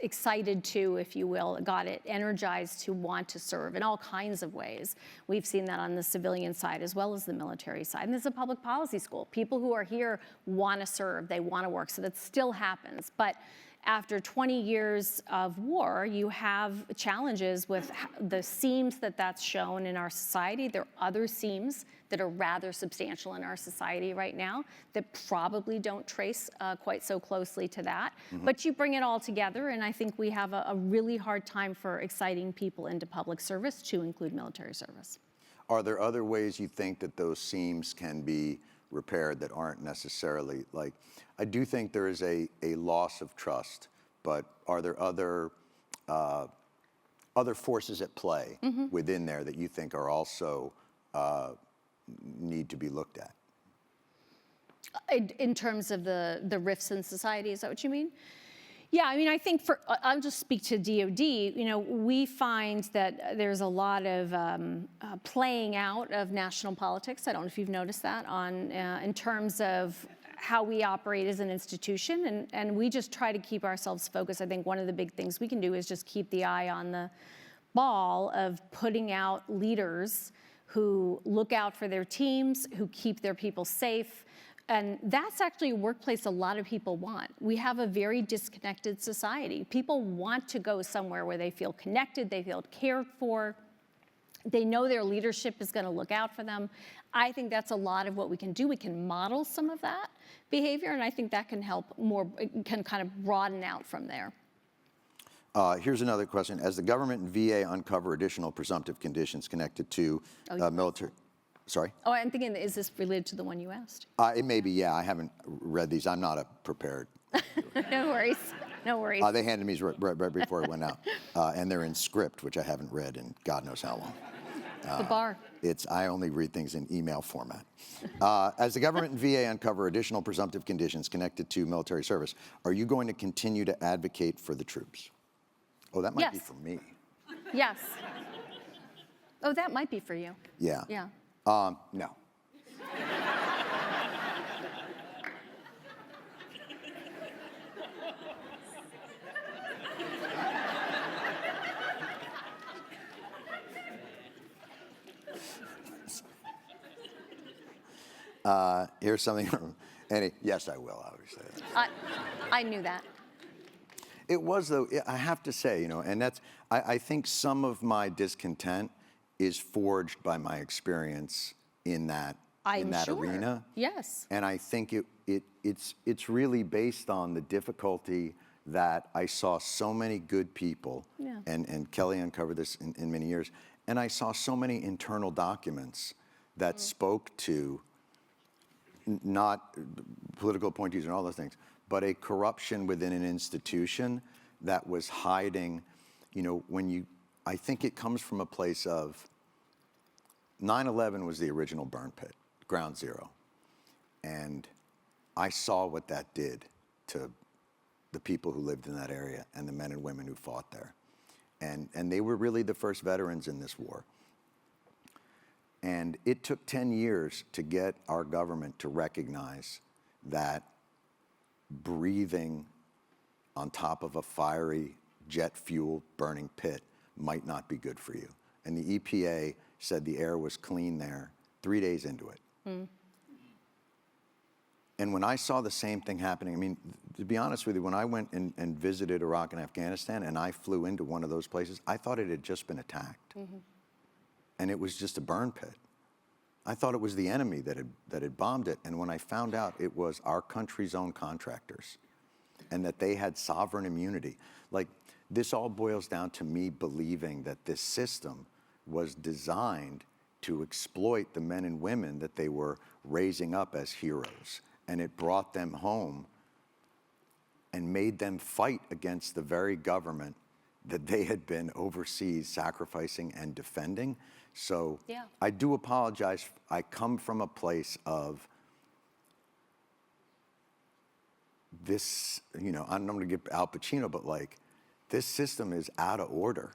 excited to, if you will, got it energized to want to serve in all kinds of ways. We've seen that on the civilian side as well as the military side. And this is a public policy school. People who are here want to serve, they want to work, so that still happens. But after 20 years of war, you have challenges with the seams that's shown in our society. There are other seams that are rather substantial in our society right now that probably don't trace quite so closely to that. But you bring it all together, and I think we have a really hard time for exciting people into public service, to include military service. Are there other ways you think that those seams can be repaired that aren't necessarily like, I do think there is a loss of trust, but are there other forces at play within there that you think are also need to be looked at? In terms of the rifts in society, is that what you mean? Yeah, I mean, I think I'll just speak to DOD. We find that there's a lot of playing out of national politics. I don't know if you've noticed that in terms of how we operate as an institution, and we just try to keep ourselves focused. I think one of the big things we can do is just keep the eye on the ball of putting out leaders who look out for their teams, who keep their people safe. And that's actually a workplace a lot of people want. We have a very disconnected society. People want to go somewhere where they feel connected, they feel cared for, they know their leadership is going to look out for them. I think that's a lot of what we can do. We can model some of that behavior, and I think that can help more, can kind of broaden out from there. Here's another question. As the government and VA uncover additional presumptive conditions connected to military... Sorry? Oh, I'm thinking, is this related to the one you asked? It may be, yeah. I haven't read these. I'm not prepared. No worries. No worries. They handed me right before it went out. And they're in script, which I haven't read in God knows how long. The bar. I only read things in email format. As the government and VA uncover additional presumptive conditions connected to military service, are you going to continue to advocate for the troops? Oh, that might be Yes. for me. Yes. Oh, that might be for you. Yeah. Yeah. No. Here's something from Annie. Yes, I will, obviously. I knew that. It was, though, I have to say, and that's, I think some of my discontent is forged by my experience in that Sure. arena. Yes. And I think it's really based on the difficulty that I saw so many good people, Yeah. and Kelly uncovered this in many years, and I saw so many internal documents that spoke to not political appointees and all those things, but a corruption within an institution that was hiding, I think it comes from a place of 9/11 was the original burn pit, ground zero. And I saw what that did to the people who lived in that area and the men and women who fought there. And they were really the first veterans in this war. And it took 10 years to get our government to recognize that breathing on top of a fiery jet fuel burning pit might not be good for you. And the EPA said the air was clean there 3 days into it. And when I saw the same thing happening, I mean, to be honest with you, when I went and visited Iraq and Afghanistan and I flew into one of those places, I thought it had just been attacked. And it was just a burn pit. I thought it was the enemy that had bombed it. And when I found out it was our country's own contractors and that they had sovereign immunity, like this all boils down to me believing that this system was designed to exploit the men and women that they were raising up as heroes. And it brought them home and made them fight against the very government that they had been overseas sacrificing and defending. So Yeah. I do apologize. I come from a place of this, I'm not going to get Al Pacino, but like, this system is out of order.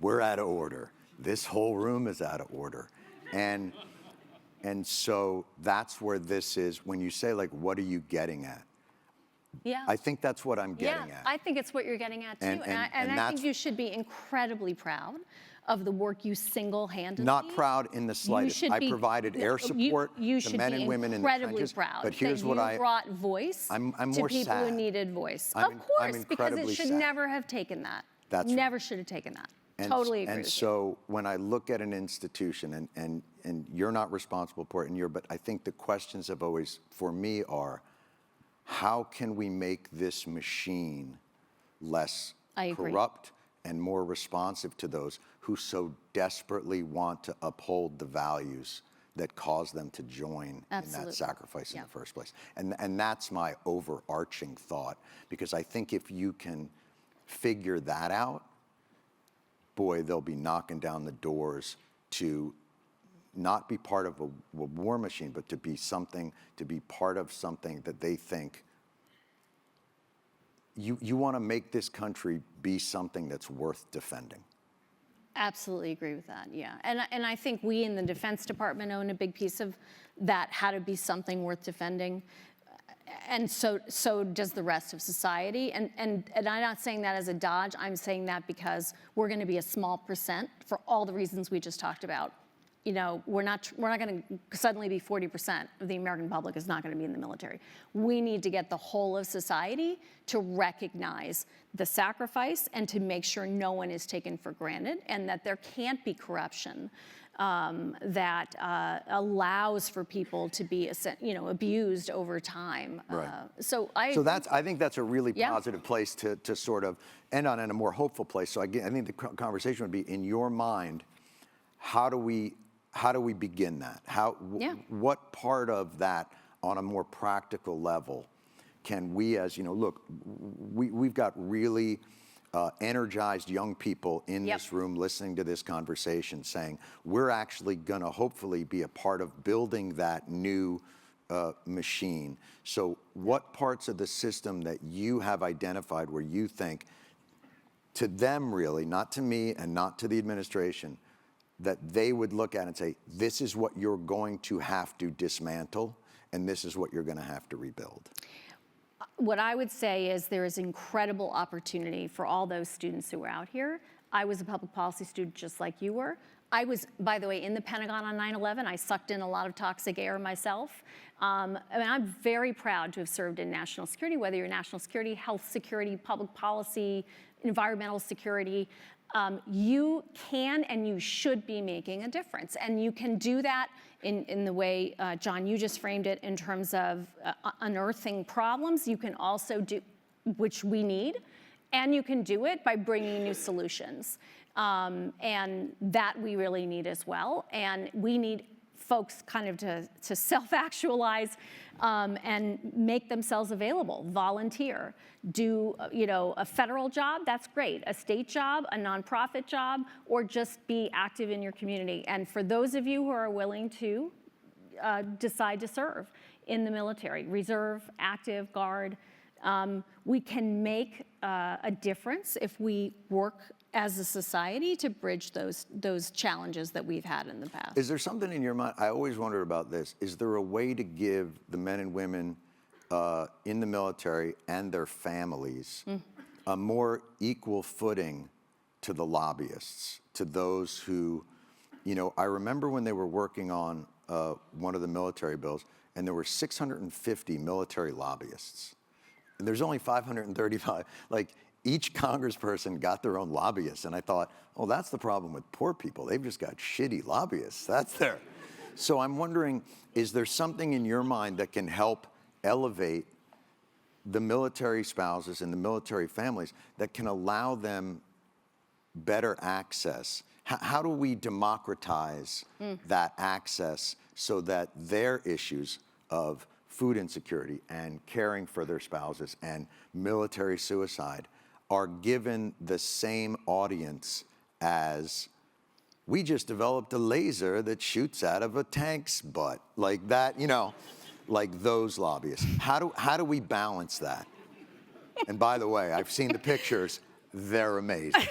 We're out of order. This whole room is out of order. And so that's where this is. When you say, like, what are you getting at? Yeah. I think that's what I'm getting Yeah, at. I think it's what you're getting at too. And I that's- think you should be incredibly proud of the work you single-handedly. Not proud in the slightest. should I be- provided air support you to should men be and women in the incredibly trenches. proud But here's that what you brought voice I'm to more people who sad. needed voice. I'm Of course, because it incredibly should sad. never have taken that. That's never should have taken that. And, Totally agree and with you. so when I look at an institution, and you're not responsible for it, but I think the questions have always, for me, are how can we make this machine less I agree. corrupt and more responsive to those who so desperately want to uphold the values that cause them to join in Absolutely. that sacrifice in Yeah. the first place. And that's my overarching thought, because I think if you can figure that out, boy, they'll be knocking down the doors to not be part of a war machine, but to be part of something that they think you want to make this country be something that's worth defending. Absolutely agree with that, yeah. And I think we in the Defense Department own a big piece of that, how to be something worth defending. And so does the rest of society. And I'm not saying that as a dodge. I'm saying that because we're going to be a small percent for all the reasons we just talked about. You know, we're not going to suddenly be 40% of the American public is not going to be in the military. We need to get the whole of society to recognize the sacrifice and to make sure no one is taken for granted and that there can't be corruption that allows for people to be, abused over time. Right. I think that's a really Yeah. positive place to sort of end on, and a more hopeful place. So again, I think the conversation would be, in your mind, how do we begin that? What part of that on a more practical level can we, as look, we've got really energized young people in this room listening to this conversation saying, we're actually going to hopefully be a part of building that new machine. So what parts of the system that you have identified where you think, to them really, not to me and not to the administration, that they would look at and say, this is what you're going to have to dismantle, and this is what you're going to have to rebuild? What I would say is there is incredible opportunity for all those students who are out here. I was a public policy student just like you were. I was, by the way, in the Pentagon on 9/11. I sucked in a lot of toxic air myself. I'm very proud to have served in national security, whether you're national security, health security, public policy, environmental security. You can and you should be making a difference. And you can do that in the way, Jon, you just framed it in terms of unearthing problems. You can also do, which we need, and you can do it by bringing new solutions. And that we really need as well. And we need folks kind of to self-actualize and make themselves available, volunteer, do a federal job, that's great, a state job, a nonprofit job, or just be active in your community. And for those of you who are willing to decide to serve in the military, reserve, active, guard, we can make a difference if we work as a society to bridge those challenges that we've had in the past. Is there something in your mind, I always wondered about this, is there a way to give the men and women in the military and their families a more equal footing to the lobbyists, to those who, I remember when they were working on one of the military bills, and there were 650 military lobbyists. And there's only 535. Like, each congressperson got their own lobbyists. And I thought, oh, that's the problem with poor people. They've just got shitty lobbyists. That's there. So I'm wondering, is there something in your mind that can help elevate the military spouses and the military families that can allow them better access? How do we democratize that access so that their issues of food insecurity and caring for their spouses and military suicide are given the same audience as, we just developed a laser that shoots out of a tank's butt, like that, like those lobbyists? How do we balance that? And by the way, I've seen the pictures, they're amazing.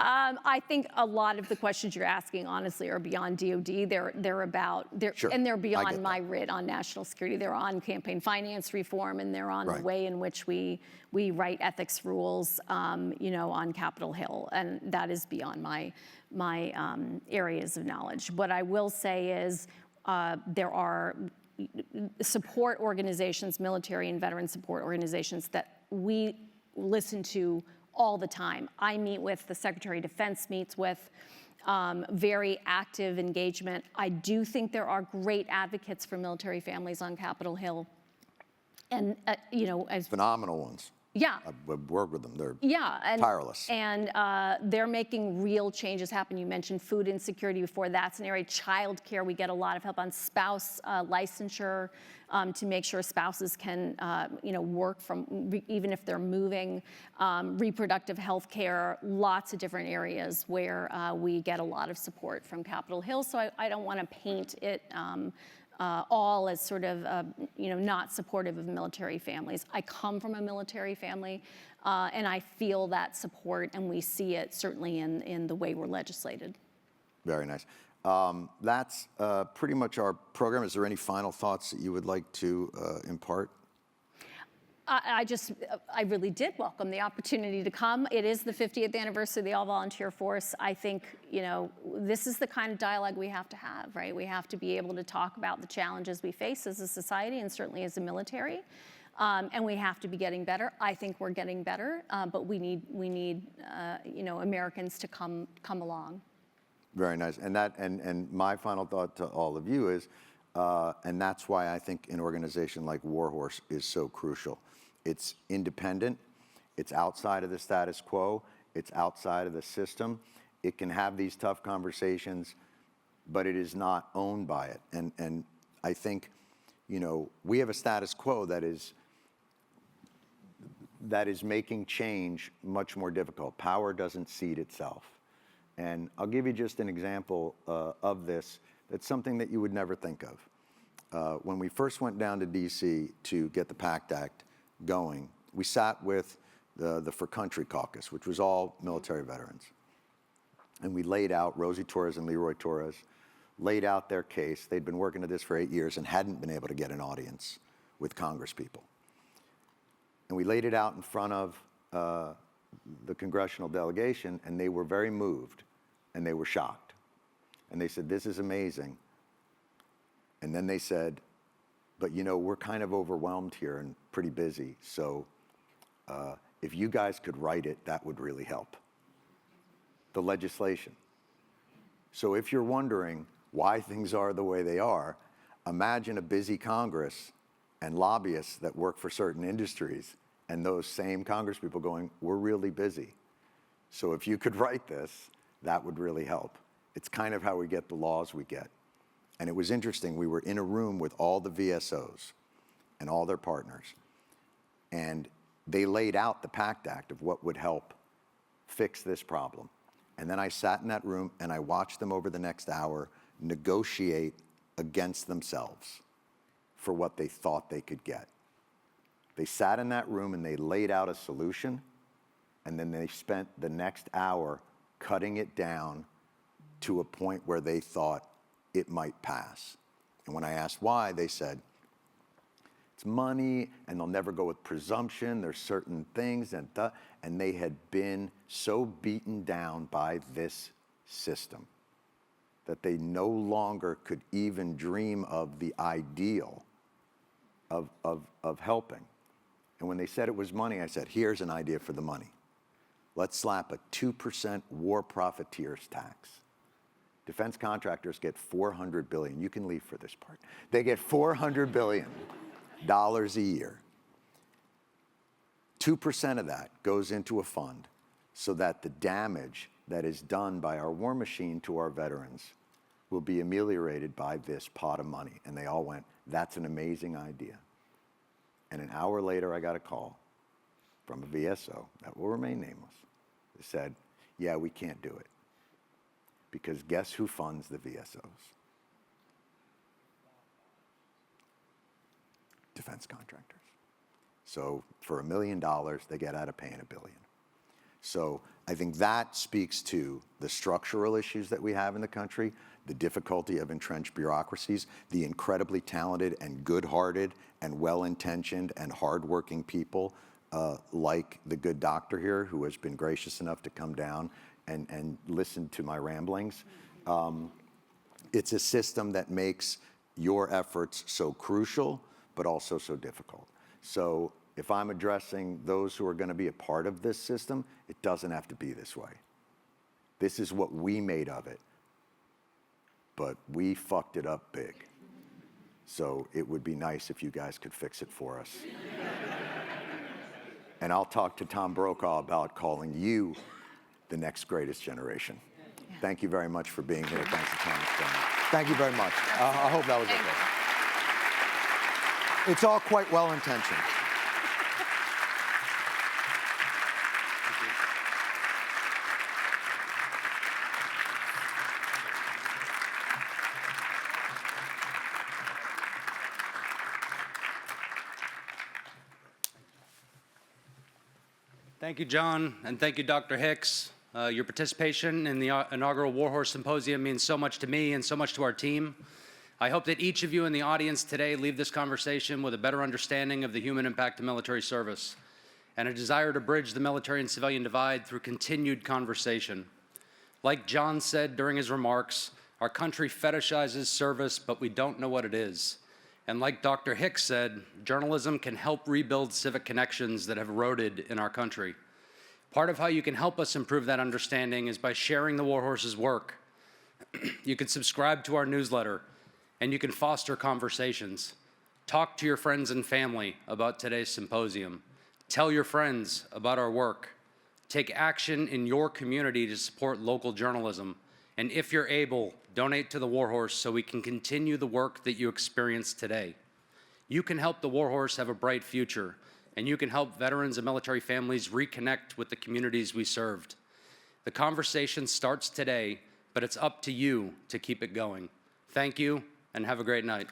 I think a lot of the questions you're asking, honestly, are beyond DOD. And they're beyond my writ on national security. They're on campaign finance reform, and they're on the way in which we write ethics rules, on Capitol Hill, and that is beyond my areas of knowledge. What I will say is there are support organizations, military and veteran support organizations that we listen to all the time. I meet with, the Secretary of Defense meets with, very active engagement. I do think there are great advocates for military families on Capitol Hill. And, as phenomenal ones. Yeah. I've worked with them. They're and, tireless. And they're making real changes happen. You mentioned food insecurity before. That's an area. Child care, we get a lot of help on spouse licensure to make sure spouses can, work from, even if they're moving. Reproductive health care, lots of different areas where we get a lot of support from Capitol Hill. So I don't want to paint it all as sort of, not supportive of military families. I come from a military family, and I feel that support, and we see it certainly in the way we're legislated. Very nice. That's pretty much our program. Is there any final thoughts that you would like to impart? I really did welcome the opportunity to come. It is the 50th anniversary of the all-volunteer force. I think, this is the kind of dialogue we have to have, right? We have to be able to talk about the challenges we face as a society and certainly as a military. And we have to be getting better. I think we're getting better, but we need Americans to come along. Very nice. And my final thought to all of you is, and that's why I think an organization like War Horse is so crucial. It's independent, it's outside of the status quo, it's outside of the system. It can have these tough conversations, but it is not owned by it. And I think, we have a status quo that is making change much more difficult. Power doesn't seed itself. And I'll give you just an example of this. That's something that you would never think of. When we first went down to DC to get the PACT Act going, we sat with the For Country caucus, which was all military veterans. And we laid out, Rosie Torres and Leroy Torres, laid out their case. They'd been working at this for 8 years and hadn't been able to get an audience with Congress people. And we laid it out in front of the congressional delegation, and they were very moved, and they were shocked. And they said, "This is amazing." And then they said, "But we're kind of overwhelmed here and pretty busy, so if you guys could write it, that would really help." The legislation. So if you're wondering why things are the way they are, imagine a busy Congress and lobbyists that work for certain industries and those same Congress people going, "We're really busy. So if you could write this, that would really help." It's kind of how we get the laws we get. And it was interesting. We were in a room with all the VSOs and all their partners. And they laid out the PACT Act of what would help fix this problem. And then I sat in that room and I watched them over the next hour negotiate against themselves for what they thought they could get. They sat in that room and they laid out a solution, and then they spent the next hour cutting it down to a point where they thought it might pass. And when I asked why, they said, it's money, and they'll never go with presumption. There's certain things, and they had been so beaten down by this system that they no longer could even dream of the ideal of helping. And when they said it was money, I said, here's an idea for the money. Let's slap a 2% war profiteers tax. Defense contractors get $400 billion. You can leave for this part. They get $400 billion a year. 2% of that goes into a fund so that the damage that is done by our war machine to our veterans will be ameliorated by this pot of money. And they all went, that's an amazing idea. And an hour later, I got a call from a VSO that will remain nameless. They said, yeah, we can't do it. Because guess who funds the VSOs? Defense contractors. So for $1 million, they get out of paying $1 billion. So I think that speaks to the structural issues that we have in the country, the difficulty of entrenched bureaucracies, the incredibly talented and good-hearted and well-intentioned and hardworking people like the good doctor here who has been gracious enough to come down and listen to my ramblings. It's a system that makes your efforts so crucial, but also so difficult. So if I'm addressing those who are going to be a part of this system, it doesn't have to be this way. This is what we made of it, but we fucked it up big. So it would be nice if you guys could fix it for us. And I'll talk to Tom Brokaw about calling you the next greatest generation. Yeah. Thank you very much for being here. Thanks to Thomas. Thank you very much. I hope that was okay. It's all quite well-intentioned. Thank you, John, and thank you, Dr. Hicks. Your participation in the inaugural War Horse Symposium means so much to me and so much to our team. I hope that each of you in the audience today leave this conversation with a better understanding of the human impact of military service and a desire to bridge the military and civilian divide through continued conversation. Like Jon said during his remarks, our country fetishizes service, but we don't know what it is. And like Dr. Hicks said, journalism can help rebuild civic connections that have eroded in our country. Part of how you can help us improve that understanding is by sharing the War Horse's work. You can subscribe to our newsletter, and you can foster conversations. Talk to your friends and family about today's symposium. Tell your friends about our work. Take action in your community to support local journalism. And if you're able, donate to the War Horse so we can continue the work that you experience today. You can help the War Horse have a bright future, and you can help veterans and military families reconnect with the communities we served. The conversation starts today, but it's up to you to keep it going. Thank you, and have a great night.